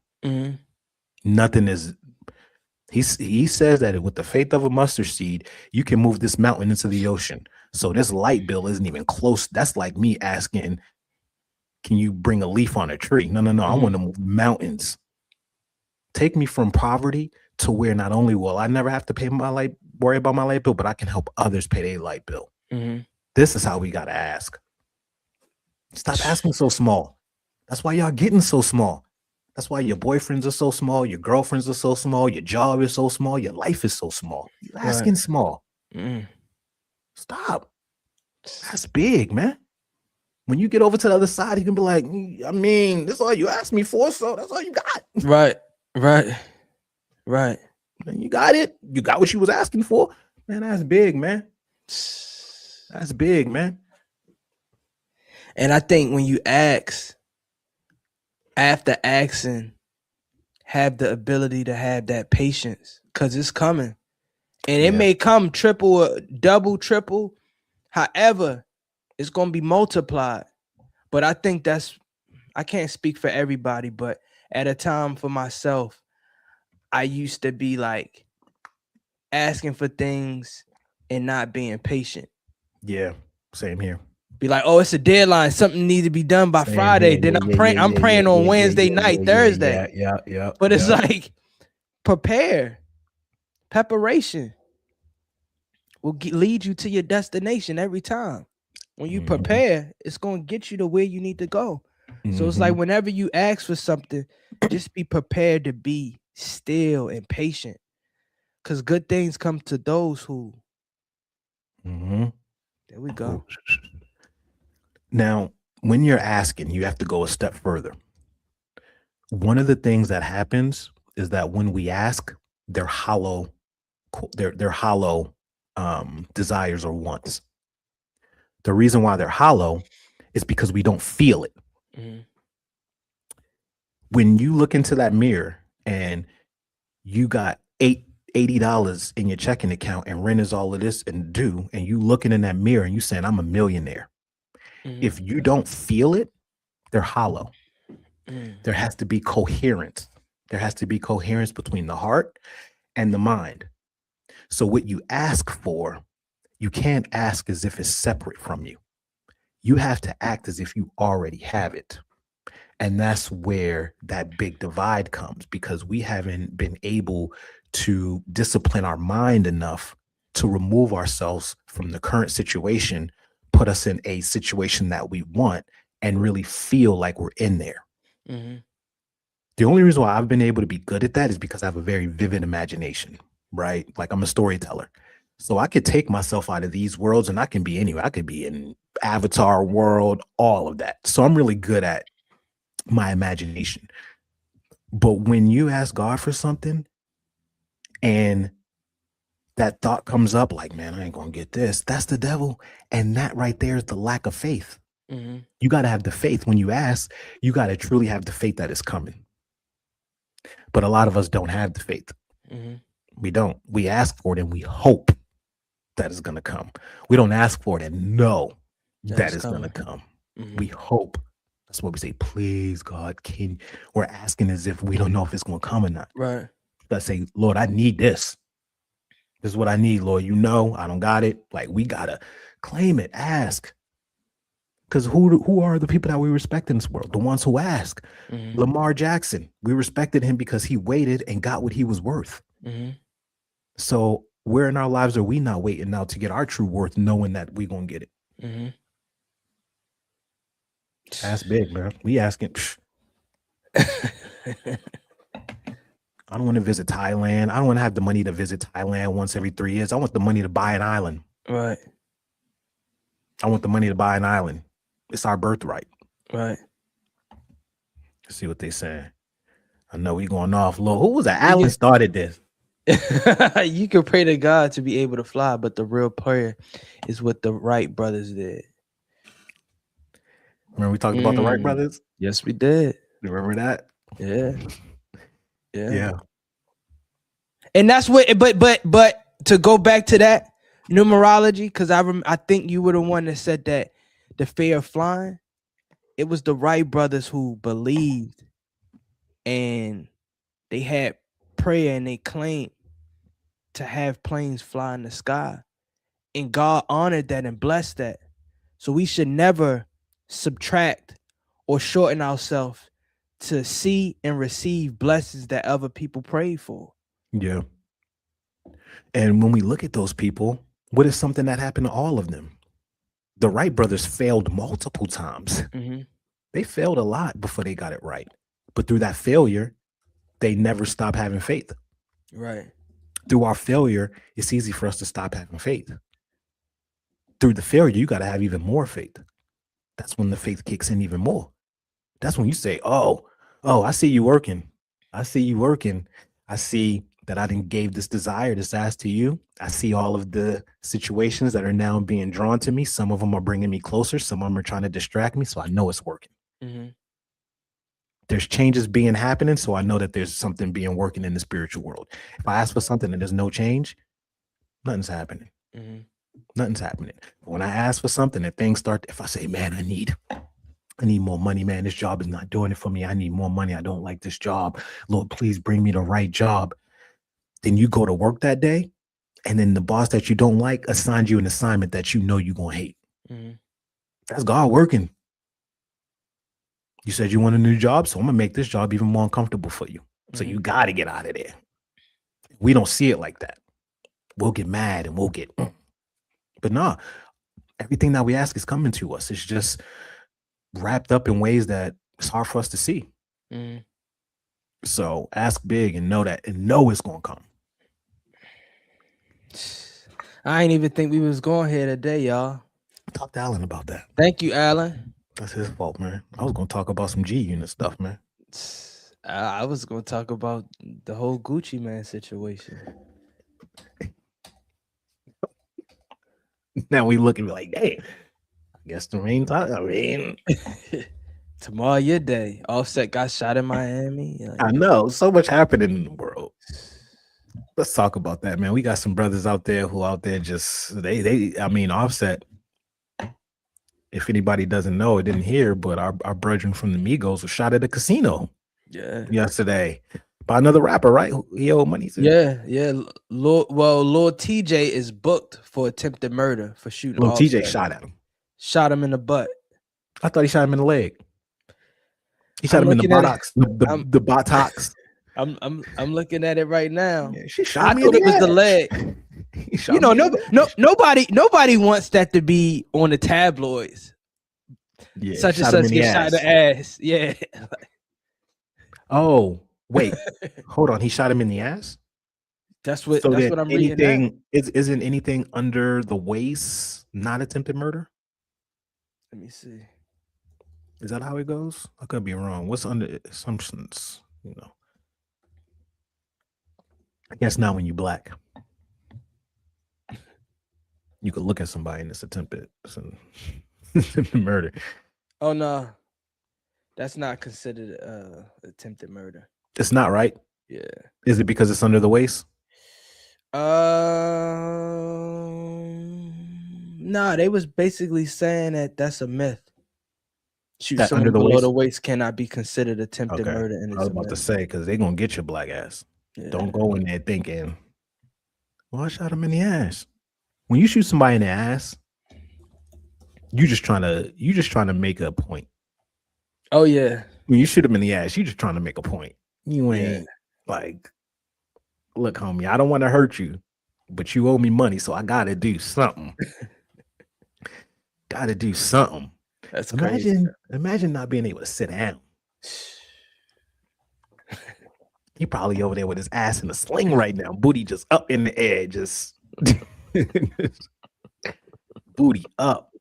Nothing is. He says that with the faith of a mustard seed, you can move this mountain into the ocean. So this light bill isn't even close. That's like me asking, can you bring a leaf on a tree? No. I want to move mountains. Take me from poverty to where not only will I never have to worry about my light bill, but I can help others pay their light bill. This is how we got to ask. Stop asking so small. That's why y'all getting so small. That's why your boyfriends are so small. Your girlfriends are so small. Your job is so small. Your life is so small. You're asking small. Stop. That's big, man. When you get over to the other side, you can be like, I mean, this is all you asked me for, so that's all you got. Right. And you got it. You got what you was asking for. Man, that's big, man. That's big, man. And I think when you ask, after asking, have the ability to have that patience, because it's coming. And it may come triple or double, triple. However, it's going to be multiplied. But I think I can't speak for everybody, but at a time for myself, I used to be like asking for things and not being patient. Yeah, same here. Be like, oh, it's a deadline. Something needs to be done by Friday. Then I'm praying on Wednesday night, Thursday. Yeah. But it's like, preparation will lead you to your destination every time. When you prepare, it's going to get you to where you need to go. So it's like whenever you ask for something, just be prepared to be still and patient, because good things come to those who. There we go. Now, when you're asking, you have to go a step further. One of the things that happens is that when we ask, they're hollow. They're hollow desires or wants. The reason why they're hollow is because we don't feel it. When you look into that mirror and you got $80 in your checking account and rent is all of this and due, and you looking in that mirror and you saying, I'm a millionaire. If you don't feel it, they're hollow. There has to be coherence. There has to be coherence between the heart and the mind. So what you ask for, you can't ask as if it's separate from you. You have to act as if you already have it. And that's where that big divide comes, because we haven't been able to discipline our mind enough to remove ourselves from the current situation, put us in a situation that we want, and really feel like we're in there. The only reason why I've been able to be good at that is because I have a very vivid imagination, right? Like I'm a storyteller. So I could take myself out of these worlds and I can be anywhere. I could be in Avatar world, all of that. So I'm really good at my imagination. But when you ask God for something and that thought comes up like, man, I ain't gonna get this. That's the devil. And that right there is the lack of faith. Mm-hmm. You got to have the faith when you ask. You got to truly have the faith that is coming. But a lot of us don't have the faith. Mm-hmm. We don't. We ask for it and we hope that it's going to come. We don't ask for it and know that it's going to come. Mm-hmm. We hope. That's what we say. Please, God, we're asking as if we don't know if it's going to come or not. Right. Let's say, Lord, I need this. This is what I need, Lord. You know, I don't got it. Like, we got to claim it, ask. Because who are the people that we respect in this world? The ones who ask. Mm-hmm. Lamar Jackson, we respected him because he waited and got what he was worth. Mm-hmm. So where in our lives are we not waiting now to get our true worth, knowing that we're going to get it? Mm-hmm. That's big, man. We asking. I don't want to visit Thailand. I don't want to have the money to visit Thailand once every 3 years. I want the money to buy an island. Right. I want the money to buy an island. It's our birthright. Right. Let's see what they saying. I know we going off. Lord, who was that? Alan started this. You can pray to God to be able to fly, but the real prayer is what the Wright brothers did. Remember we talked about the Wright brothers? Yes, we did. You remember that? Yeah. And that's what. But to go back to that numerology, because I think you were the one that said that the fear of flying. It was the Wright brothers who believed, and they had prayer, and they claimed to have planes fly in the sky, and God honored that and blessed that. So we should never subtract or shorten ourselves to see and receive blessings that other people prayed for. Yeah. And when we look at those people, what is something that happened to all of them? The Wright brothers failed multiple times. Mm-hmm. They failed a lot before they got it right. But through that failure, they never stopped having faith. Right. Through our failure, it's easy for us to stop having faith. Through the failure, you got to have even more faith. That's when the faith kicks in even more. That's when you say, oh, I see you working. I see you working. I see that I didn't gave this desire, this ask to you. I see all of the situations that are now being drawn to me. Some of them are bringing me closer. Some of them are trying to distract me. So I know it's working. Mm-hmm. There's changes being happening. So I know that there's something being working in the spiritual world. If I ask for something and there's no change, nothing's happening. Mm-hmm. Nothing's happening. When I ask for something and things start, if I say, man, I need more money, man, this job is not doing it for me. I need more money. I don't like this job. Lord, please bring me the right job. Then you go to work that day, and then the boss that you don't like assigns you an assignment that you know you're going to hate. Mm-hmm. That's God working. You said you want a new job, so I'm going to make this job even more uncomfortable for you. Mm-hmm. So you got to get out of there. We don't see it like that. We'll get mad and we'll get... But nah, everything that we ask is coming to us. It's just wrapped up in ways that it's hard for us to see. Mm-hmm. So ask big and know that, and know it's going to come. I ain't even think we was going here today, y'all. Talk to Alan about that. Thank you, Alan. That's his fault, man. I was going to talk about some G Unit stuff, man. I was going to talk about the whole Gucci Man situation. Now we look and be like, hey, I guess the rain time. I mean, tomorrow your day. Offset got shot in Miami. I know. So much happening in the world. Let's talk about that, man. We got some brothers out there who just I mean, Offset. If anybody doesn't know, it didn't hear, but our brethren from the Migos was shot at a casino. Yeah. Yesterday by another rapper, right? He owed money to. Yeah. Lord TJ is booked for attempted murder for shooting. Lil TJ shot at him. Shot him in the butt. I thought he shot him in the leg. He shot him in the buttocks. The buttocks. I'm looking at it right now. Yeah, she shot I me thought in it was the the leg. You know, nobody wants that to be on the tabloids. Yeah, such and such get shot in the ass. Yeah. Oh, wait. Hold on. He shot him in the ass? That's what I'm reading. Isn't anything under the waist not attempted murder? Let me see. Is that how it goes? I could be wrong. What's under assumptions? You know. I guess not when you black. You could look at somebody and it's attempted murder. Oh no, that's not considered attempted murder. It's not right. Yeah. Is it because it's under the waist? Nah, they was basically saying that that's a myth. Shoot That someone under the below waist? the waist cannot be considered attempted Okay. murder, and I it's was a about to myth. say because they're gonna get your black ass. Yeah. Don't go in there thinking, well, I shot him in the ass. When you shoot somebody in the ass, you just trying to make a point. Oh yeah. When you shoot him in the ass, you just trying to make a point. You ain't Yeah. like, look, homie, I don't want to hurt you, but you owe me money, so I gotta do something. Gotta do something. That's crazy. Imagine not being able to sit down. He probably over there with his ass in a sling right now, booty just up in the air, just booty up.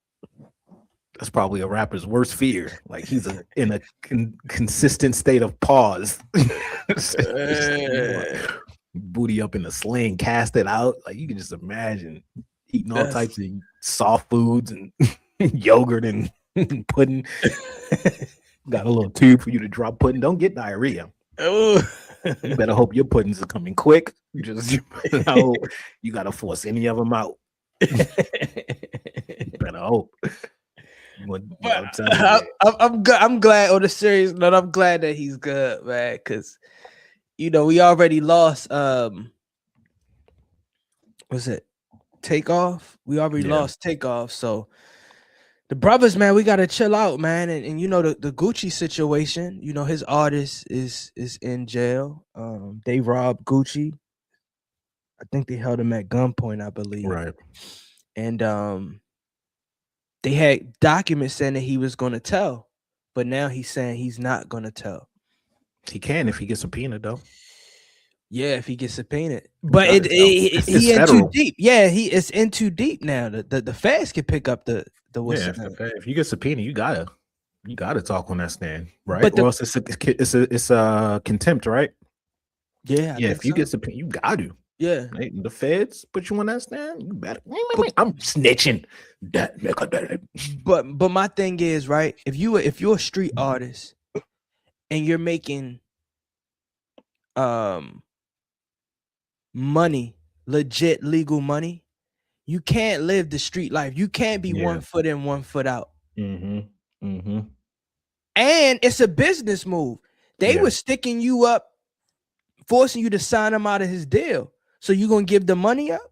That's probably a rapper's worst fear. Like he's in a consistent state of pause. Booty up in a sling, cast it out. Like you can just imagine eating all types of soft foods and yogurt and pudding. Got a little tube for you to drop pudding. Don't get diarrhea. Oh. You better hope your puddings are coming quick. You gotta force any of them out. You better hope. I'm glad on the serious note. I'm glad that he's good, man. Because we already lost. Was it Takeoff? We already lost Takeoff. So the brothers, man, we gotta chill out, man. And the Gucci situation. His artist is in jail. They robbed Gucci. I think they held him at gunpoint, I believe. Right. And they had documents saying that he was going to tell, but now he's saying he's not going to tell. He can if he gets subpoenaed, though. Yeah, if he gets subpoenaed, but he in too deep. Yeah, it's in too deep now. The feds can pick up the if you get subpoenaed, you gotta talk on that stand, right? But or else it's a contempt, right? Yeah, if you get subpoenaed, you got to. Yeah, the feds put you on that stand. You better. I'm snitching. But my thing is, right? If you're a street artist and you're making money, legit legal money, you can't live the street life. You can't be 1 foot in, 1 foot out. And it's a business move. They were sticking you up, forcing you to sign him out of his deal. So you gonna give the money up?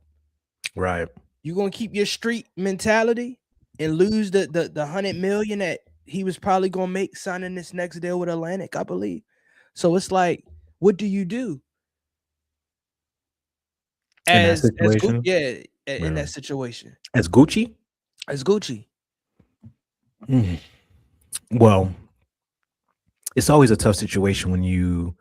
Right. You gonna keep your street mentality and lose the 100 million that he was probably gonna make signing this next deal with Atlantic, I believe. So it's like, what do you do? In that situation. As Gucci? As Gucci. Well, it's always a tough situation when you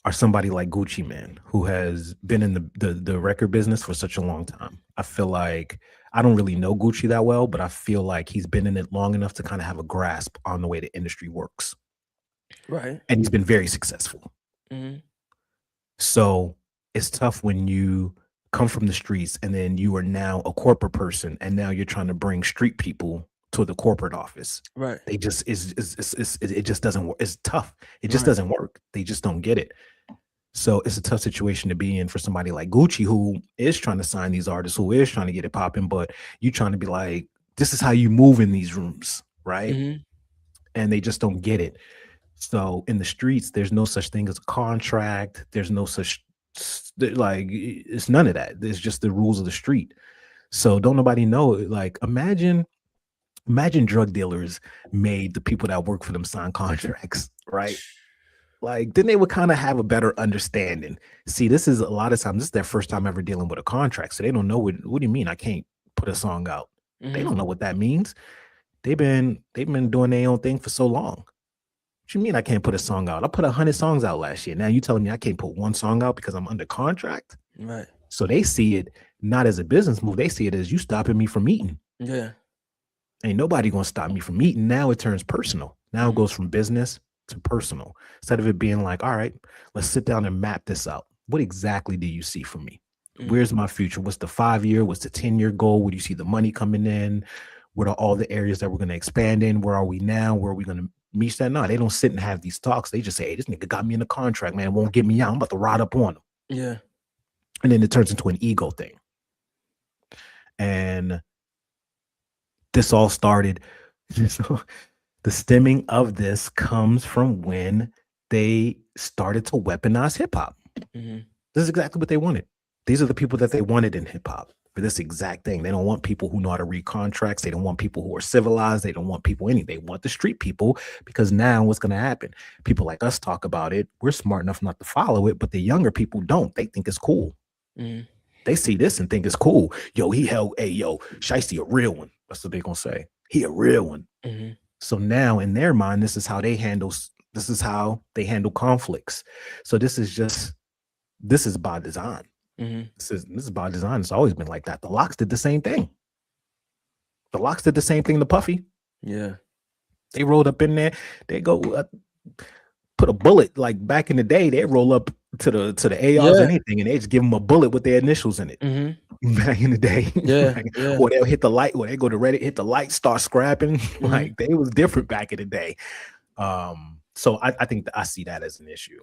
are somebody like Gucci Mane, who has been in the record business for such a long time. I feel like I don't really know Gucci that well, but I feel like he's been in it long enough to kind of have a grasp on the way the industry works. Right. And he's been very successful. So it's tough when you come from the streets and then you are now a corporate person and now you're trying to bring street people to the corporate office. Right. They just it just doesn't work. It's tough. It just doesn't work. They just don't get it. So it's a tough situation to be in for somebody like Gucci, who is trying to sign these artists, who is trying to get it popping, but you trying to be like, this is how you move in these rooms, right? And they just don't get it. So in the streets, there's no such thing as a contract. There's no such it's none of that. There's just the rules of the street. So don't nobody know. Like imagine drug dealers made the people that work for them sign contracts, right? Like then they would kind of have a better understanding. See, this is a lot of times, this is their first time ever dealing with a contract. So they don't know what do you mean I can't put a song out? They don't know what that means. They've been doing their own thing for so long. What you mean I can't put a song out? I put 100 songs out last year. Now you telling me I can't put one song out because I'm under contract? Right. So they see it not as a business move. They see it as you stopping me from eating. Yeah. Ain't nobody gonna stop me from eating. Now it turns personal. Now it goes from business to personal. Instead of it being like, all right, let's sit down and map this out. What exactly do you see from me? Where's my future? What's the 5-year? What's the 10-year goal? Where do you see the money coming in? What are all the areas that we're going to expand in? Where are we now? Where are we going to meet that? No, they don't sit and have these talks. They just say, hey, this nigga got me in a contract, man. Won't get me out. I'm about to ride up on him. Yeah. And then it turns into an ego thing. And this all started. So the stemming of this comes from when they started to weaponize hip hop. Mm-hmm. This is exactly what they wanted. These are the people that they wanted in hip hop for this exact thing. They don't want people who know how to read contracts. They don't want people who are civilized. They don't want people any. They want the street people, because now what's going to happen? People like us talk about it. We're smart enough not to follow it, but the younger people don't. They think it's cool. Mm-hmm. They see this and think it's cool. Yo, he held, hey, yo, Shiesty a real one. That's what they're going to say. He a real one. Mm-hmm. So now in their mind, this is how they handle conflicts. So this is by design. Mm-hmm. This is by design. It's always been like that. The Locks did the same thing. The Locks did the same thing to Puffy. Yeah. They rolled up in there. They go put a bullet, like back in the day, they roll up to the ARs or anything, and they just give them a bullet with their initials in it. Mm-hmm. Back in the day. Yeah. Or they'll hit the light, or they go to Reddit, hit the light, start scrapping. Mm-hmm. Like, they was different back in the day. So I think that I see that as an issue.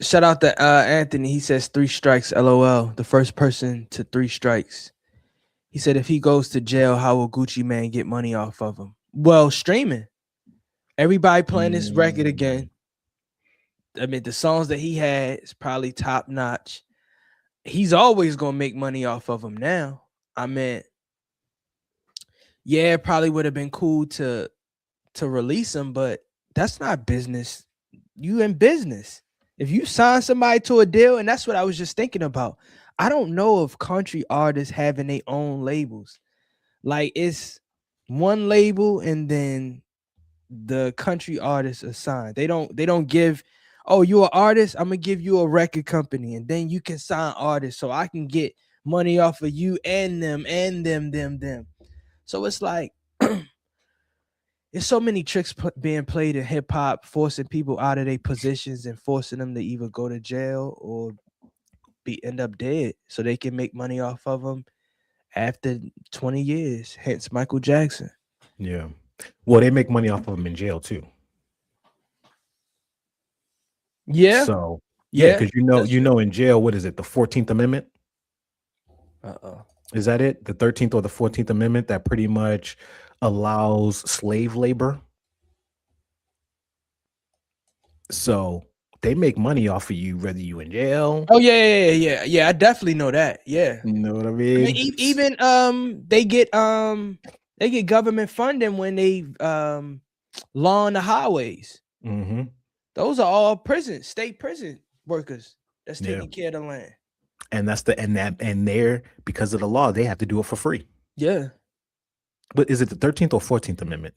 Shout out to Anthony. He says 3 strikes, LOL. The first person to 3 strikes. He said if he goes to jail, how will Gucci Mane get money off of him? Well, streaming. Everybody playing this record again. I mean, the songs that he had is probably top notch. He's always gonna make money off of them now. I mean, yeah, it probably would have been cool to release him, but that's not business. You in business. If you sign somebody to a deal, and that's what I was just thinking about. I don't know of country artists having their own labels. Like, it's one label and then the country artists are signed. They don't give, oh, you're an artist, I'm gonna give you a record company, and then you can sign artists so I can get money off of you and them and them. So it's like there's so many tricks being played in hip hop, forcing people out of their positions and forcing them to either go to jail or end up dead so they can make money off of them after 20 years. Hence Michael Jackson. Yeah. Well, they make money off of them in jail too. Yeah. So yeah, because you know in jail, what is it? The 14th Amendment? Is that it? The 13th or the 14th Amendment that pretty much allows slave labor. So they make money off of you whether you in jail. Oh yeah. I definitely know that. Yeah. You know what I mean? Even they get government funding when they lawn the highways. Mm-hmm. Those are all state prison workers that's taking care of the land. And they're, because of the law, they have to do it for free. Yeah. But is it the 13th or 14th Amendment?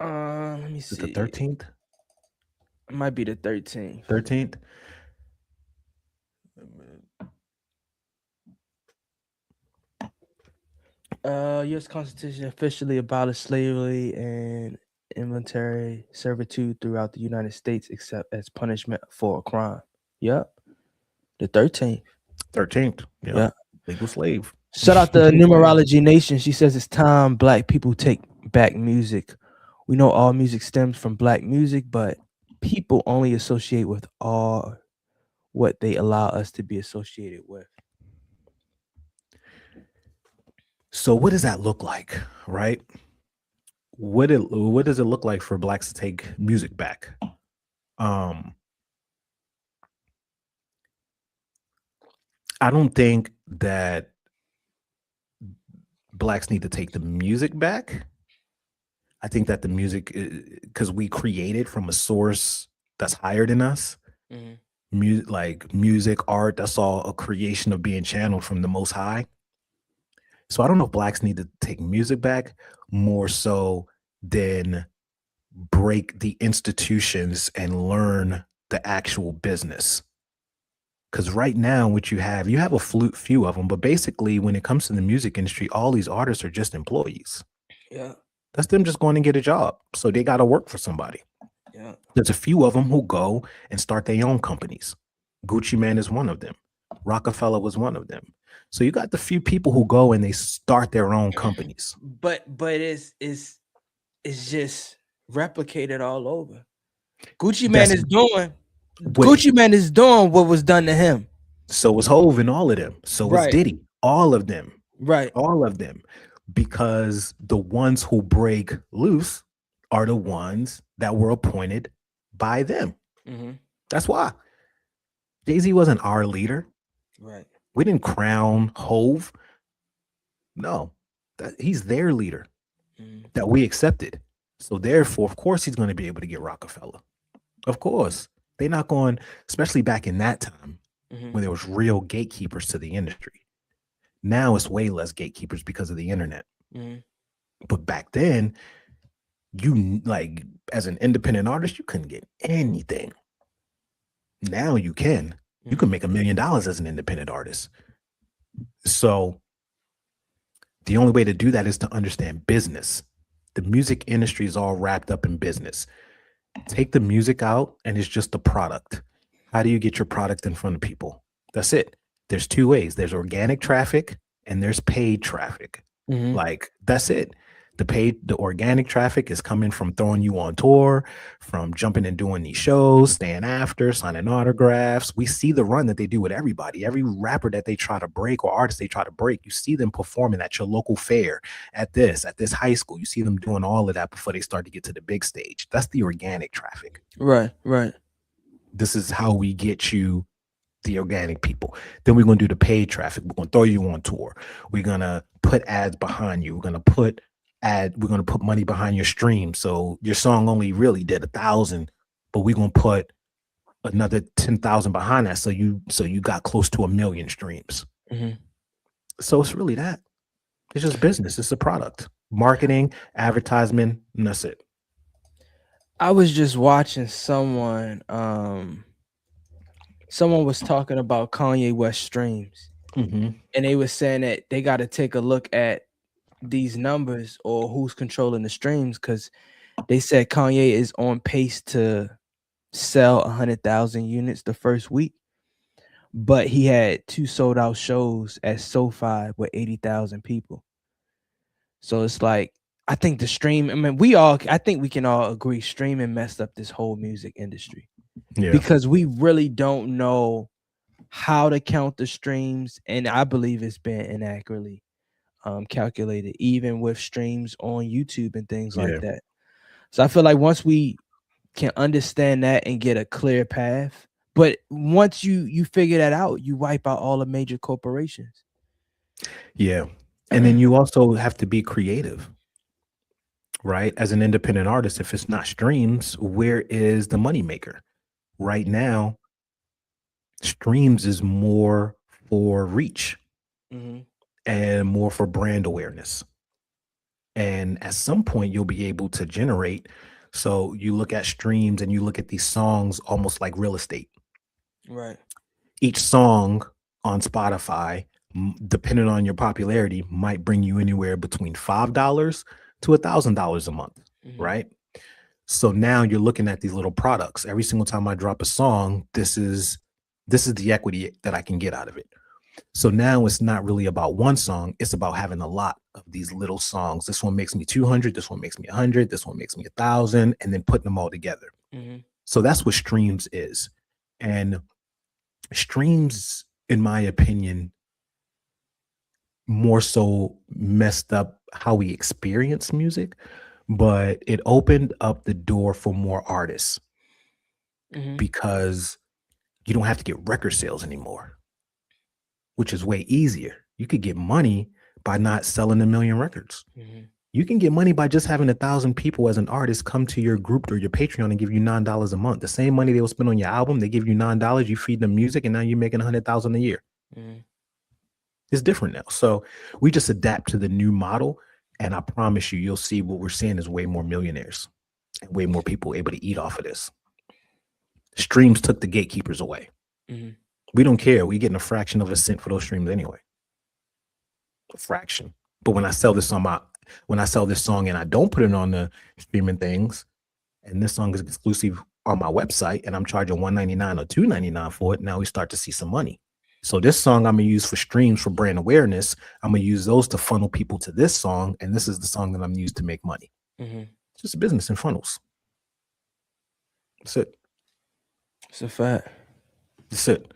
Let me see. Is it the 13th? It might be the 13th. 13th? U.S. Constitution officially abolished slavery and involuntary servitude throughout the United States, except as punishment for a crime. Yep. The 13th. 13th. Yeah. Legal slave. Shout out to Numerology Nation. She says it's time Black people take back music. We know all music stems from Black music, but people only associate with all what they allow us to be associated with. So what does that look like, right? What does it look like for Blacks to take music back? I don't think that Blacks need to take the music back. I think that the music, because we created from a source that's higher than us. Mm-hmm. Music, art, that's all a creation of being channeled from the Most High. So I don't know if Blacks need to take music back more so than break the institutions and learn the actual business. Because right now, what you have a few of them, but basically when it comes to the music industry, all these artists are just employees. Yeah. That's them just going to get a job. So they got to work for somebody. Yeah. There's a few of them who go and start their own companies. Gucci Mane is one of them. Rockefeller was one of them. So you got the few people who go and they start their own companies. But it's just replicated all over. Gucci Man is doing what was done to him. So was Hove and all of them. So was Diddy. All of them. Right. All of them. Because the ones who break loose are the ones that were appointed by them. Mm-hmm. That's why. Jay-Z wasn't our leader. Right. We didn't crown Hove. No. He's their leader that we accepted. So therefore, of course, he's going to be able to get Rockefeller. Of course. They're not going, especially back in that time when there was real gatekeepers to the industry. Now it's way less gatekeepers because of the internet. But back then, you like as an independent artist, you couldn't get anything. Now you can. You can make $1 million as an independent artist. So the only way to do that is to understand business. The music industry is all wrapped up in business. Take the music out and it's just a product. How do you get your product in front of people? That's it. There's two ways. There's organic traffic and there's paid traffic. Like that's it. The organic traffic is coming from throwing you on tour, from jumping and doing these shows, staying after, signing autographs. We see the run that they do with everybody. Every rapper that they try to break or artist they try to break, you see them performing at your local fair, at this high school. You see them doing all of that before they start to get to the big stage. That's the organic traffic. Right. This is how we get you the organic people. Then we're going to do the paid traffic. We're going to throw you on tour. We're going to put ads behind you. We're going to put money behind your stream. So your song only really did 1,000, but we're going to put another 10,000 behind that. So you got close to 1 million streams. So it's really that. It's just business. It's a product, marketing, advertisement, and that's it. I was just watching someone was talking about Kanye West streams, and they were saying that they got to take a look at these numbers or who's controlling the streams, because they said Kanye is on pace to sell 100,000 units the first week, but he had 2 sold out shows at SoFi with 80,000 people. So it's like, I think the stream, I think we can all agree streaming messed up this whole music industry. Yeah. Because we really don't know how to count the streams, and I believe it's been inaccurately calculated, even with streams on YouTube and things like that. So I feel like once we can understand that and get a clear path, but once you figure that out, you wipe out all the major corporations. Yeah. And then you also have to be creative, right? As an independent artist, if it's not streams, where is the moneymaker? Right now, streams is more for reach and more for brand awareness. And at some point, you'll be able to generate. So you look at streams and you look at these songs almost like real estate. Right. Each song on Spotify, depending on your popularity, might bring you anywhere between $5 to $1,000 a month, right? So now you're looking at these little products. Every single time I drop a song, this is the equity that I can get out of it. So now it's not really about one song. It's about having a lot of these little songs. This one makes me 200. This one makes me 100. This one makes me 1,000, and then putting them all together. So that's what streams is. And streams, in my opinion, more so messed up how we experience music, but it opened up the door for more artists because you don't have to get record sales anymore, which is way easier. You could get money by not selling 1 million records. You can get money by just having 1,000 people as an artist come to your group or your Patreon and give you $9 a month. The same money they will spend on your album, they give you $9, you feed them music, and now you're making 100,000 a year. It's different now. So we just adapt to the new model. And I promise you'll see what we're seeing is way more millionaires and way more people able to eat off of this. Streams took the gatekeepers away. We don't care. We're getting a fraction of a cent for those streams anyway. A fraction. But when I sell this song and I don't put it on the streaming things, and this song is exclusive on my website and I'm charging $199 or $299 for it, now we start to see some money. So this song I'm gonna use for streams for brand awareness. I'm gonna use those to funnel people to this song, and this is the song that I'm used to make money. It's just business and funnels. That's it. It's a fact. That's it.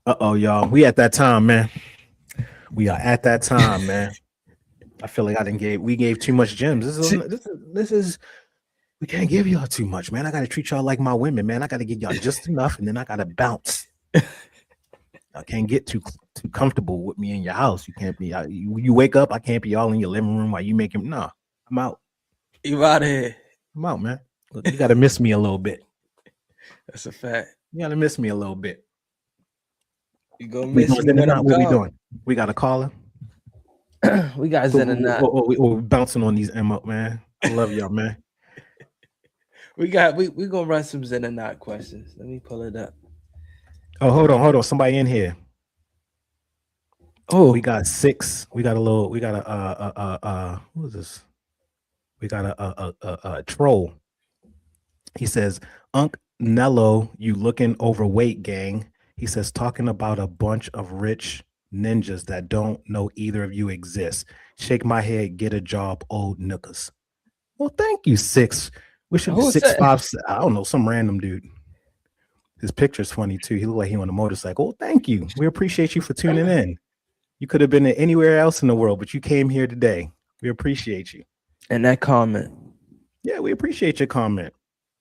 Uh-oh, y'all. We at that time, man. We are at that time, man. I feel like we gave too much gems. This is we can't give y'all too much, man. I gotta treat y'all like my women, man. I gotta give y'all just enough, and then I gotta bounce. I can't get too comfortable with me in your house. You can't be you wake up, I can't be all in your living room while you making I'm out. You out of here. I'm out, man. Look, you gotta miss me a little bit. That's a fact. You gotta miss me a little bit. You gonna miss me when I'm what we gone. doing? We got a caller. We got Zen and Knot. We're bouncing on these M up, man. I love y'all, man. We gonna run some Zen and Knot questions. Let me pull it up. Oh, hold on. Somebody in here. Oh, We got 6. We got a who is this? We got a troll. He says, Unc Nello, you looking overweight, gang. He says, talking about a bunch of rich ninjas that don't know either of you exist. Shake my head, get a job, old nookas. Well, thank you, 6. We should Who's 6 that? 5. I don't know, some random dude. His picture's funny too. He looked like he on a motorcycle. Well, thank you. We appreciate you for tuning in. You could have been anywhere else in the world, but you came here today. We appreciate you. and that comment. Yeah, we appreciate your comment.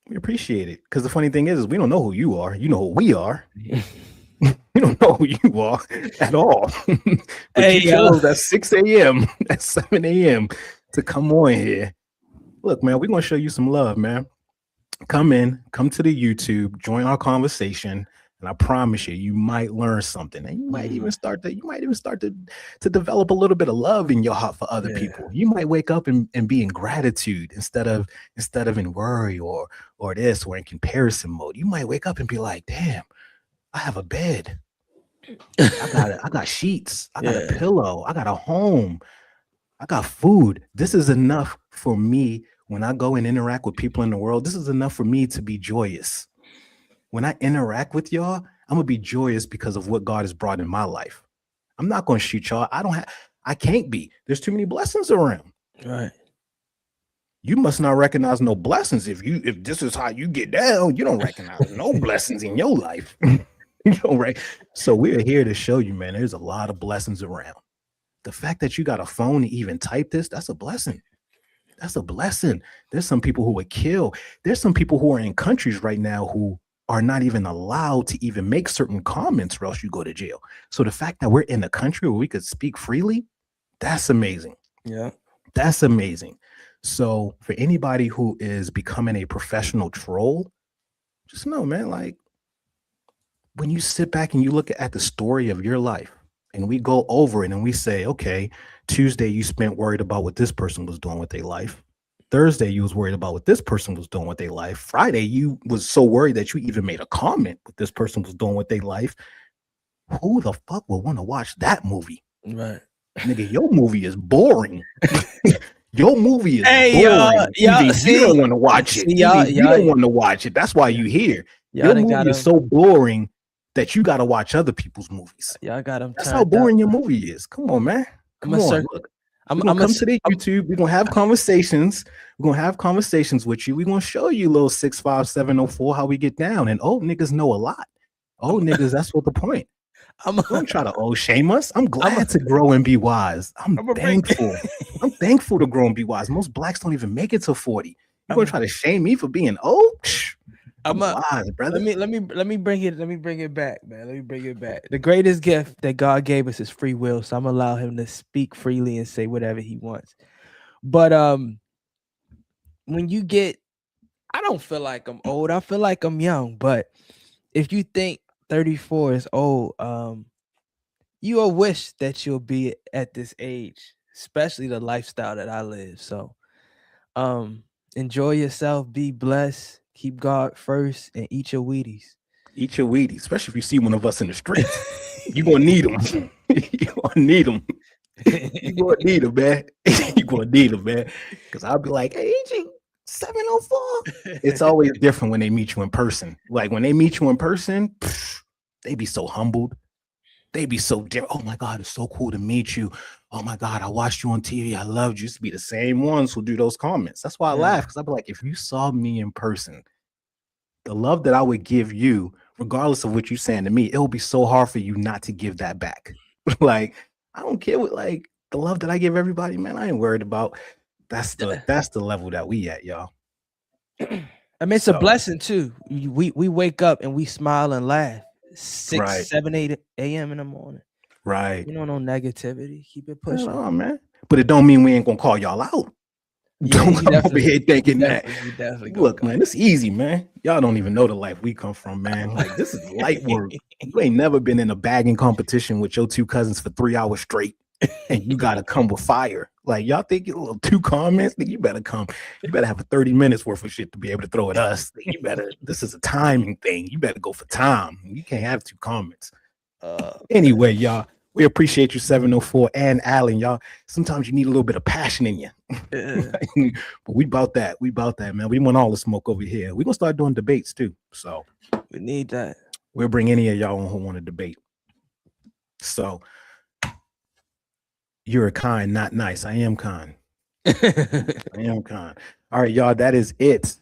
We appreciate it. Because the funny thing is we don't know who you are. You know who we are. We don't know who you are at all. But Hey, you chose at 6 a.m., at 7 a.m. to come on here. Look, man, we're going to show you some love, man. Come to the YouTube, join our conversation, and I promise you, you might learn something. And you might even start to develop a little bit of love in your heart for other people. You might wake up and be in gratitude instead of in worry or this or in comparison mode. You might wake up and be like, damn, I have a bed. I got sheets. I got a pillow. I got a home. I got food. This is enough for me when I go and interact with people in the world. This is enough for me to be joyous. When I interact with y'all, I'm gonna be joyous because of what God has brought in my life. I'm not gonna shoot y'all. I can't be. There's too many blessings around. Right. You must not recognize no blessings. If this is how you get down, you don't recognize no blessings in your life. You know, right? So we're here to show you, man, there's a lot of blessings around. The fact that you got a phone to even type this, that's a blessing. That's a blessing. There's some people who would kill. There's some people who are in countries right now who are not even allowed to even make certain comments or else you go to jail. So the fact that we're in a country where we could speak freely, that's amazing. Yeah. That's amazing. So for anybody who is becoming a professional troll, just know, man, like when you sit back and you look at the story of your life and we go over it and we say, okay, Tuesday you spent worried about what this person was doing with their life. Thursday you was worried about what this person was doing with their life. Friday you was so worried that you even made a comment what this person was doing with their life. Who the fuck would want to watch that movie? Right. Nigga, your movie is boring. Your movie is Hey, boring. y'all, see, you don't want to watch it. see, y'all- You don't want to watch it. That's why you here. Y'all Your done movie got is him. so boring that you got to watch other people's movies. Y'all got him. That's how boring your movie is. Come on, man. Come on. Look, I'm we're gonna gonna come to the YouTube. We're gonna have conversations. We're gonna have conversations with you. We're gonna show you little 65704 how we get down. And old niggas know a lot. Old niggas, that's what the point. Don't try to old shame us. I'm glad to grow and be wise. I'm thankful. I'm thankful to grow and be wise. Most blacks don't even make it to 40. You're gonna try to shame me for being old? I'm wise, brother. Let me bring it back, man. Let me bring it back. The greatest gift that God gave us is free will, so I'm gonna allow him to speak freely and say whatever he wants. But when you get, I don't feel like I'm old. I feel like I'm young. But if you think 34 is old, you will wish that you'll be at this age, especially the lifestyle that I live. So enjoy yourself, be blessed, keep God first, and eat your Wheaties. Eat your Wheaties, especially if you see one of us in the street. You're gonna need them. You're gonna need them. You're gonna need them, man. You're gonna need them, man. Because I'll be like, hey, 704. It's always different when they meet you in person. Like when they meet you in person, they be so humbled. They be so different. Oh my God, it's so cool to meet you. Oh my God, I watched you on TV. I loved you. Used to be the same ones who do those comments. That's why I laugh, because I'd be like, if you saw me in person, the love that I would give you, regardless of what you're saying to me, it will be so hard for you not to give that back. Like, I don't care what, like, the love that I give everybody, man, I ain't worried about. That's the level that we at, y'all. I mean, it's a blessing too. We wake up and we smile and laugh 6, 7, 8 a.m. in the morning. Right. You know, no negativity. Keep it pushing. Oh, man. But it don't mean we ain't gonna call y'all out. Yeah, don't come over here thinking that. Look, man, it's easy, man. Y'all don't even know the life we come from, man. Like, this is light work. You ain't never been in a bagging competition with your 2 cousins for 3 hours straight, and you gotta come with fire. Like, y'all think you little 2 comments? You better come. You better have a 30 minutes worth of shit to be able to throw at us. You better. This is a timing thing. You better go for time. You can't have 2 comments. Anyway, y'all, we appreciate you, 704 and Allen. Y'all, sometimes you need a little bit of passion in you. But we about that. We about that, man. We want all the smoke over here. We're gonna start doing debates too. So we need that. We'll bring any of y'all on who want to debate. So you're kind, not nice. I am kind. I am kind. All right, y'all. That is it.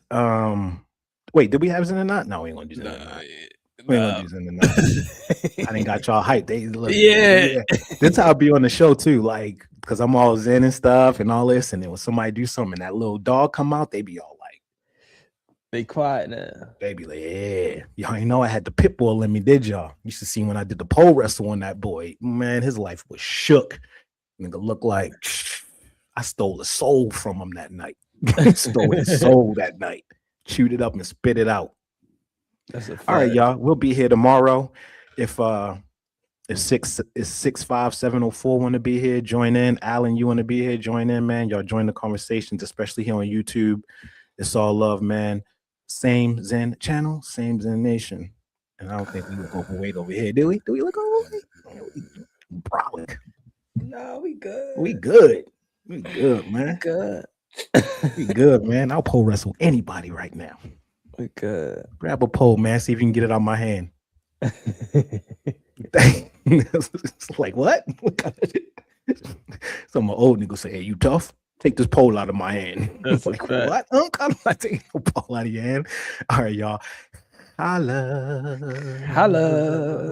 Wait, did we have Zen or not? No, we ain't gonna do that. We ain't gonna do Zen or not. I didn't got y'all hyped. They look, yeah. That's how I be on the show too. Like, because I'm all Zen and stuff and all this, and then when somebody do something, that little dog come out, they be all like, they quiet now. They be like, yeah. Y'all ain't know I had the pit bull in me, did y'all? You should see when I did the pole wrestle on that boy. Man, his life was shook. Nigga looked like I stole a soul from him that night. Stole his soul that night. Chewed it up and spit it out. That's a fact. All right, y'all. We'll be here tomorrow. If 65704 want to be here, join in. Allen, you want to be here, join in, man. Y'all join the conversations, especially here on YouTube. It's all love, man. Same Zen channel, same Zen nation. And I don't think we look overweight over here, do we? Do we look overweight? Brolic. No, we good. We good. We good, man. Good. We good, man. I'll pole wrestle anybody right now. We good. Grab a pole, man. See if you can get it out my hand. It's like, what? So my old nigga say, hey, you tough? Take this pole out of my hand. It's like, what? I'm not taking no pole out of your hand. All right, y'all. Holla. Holla.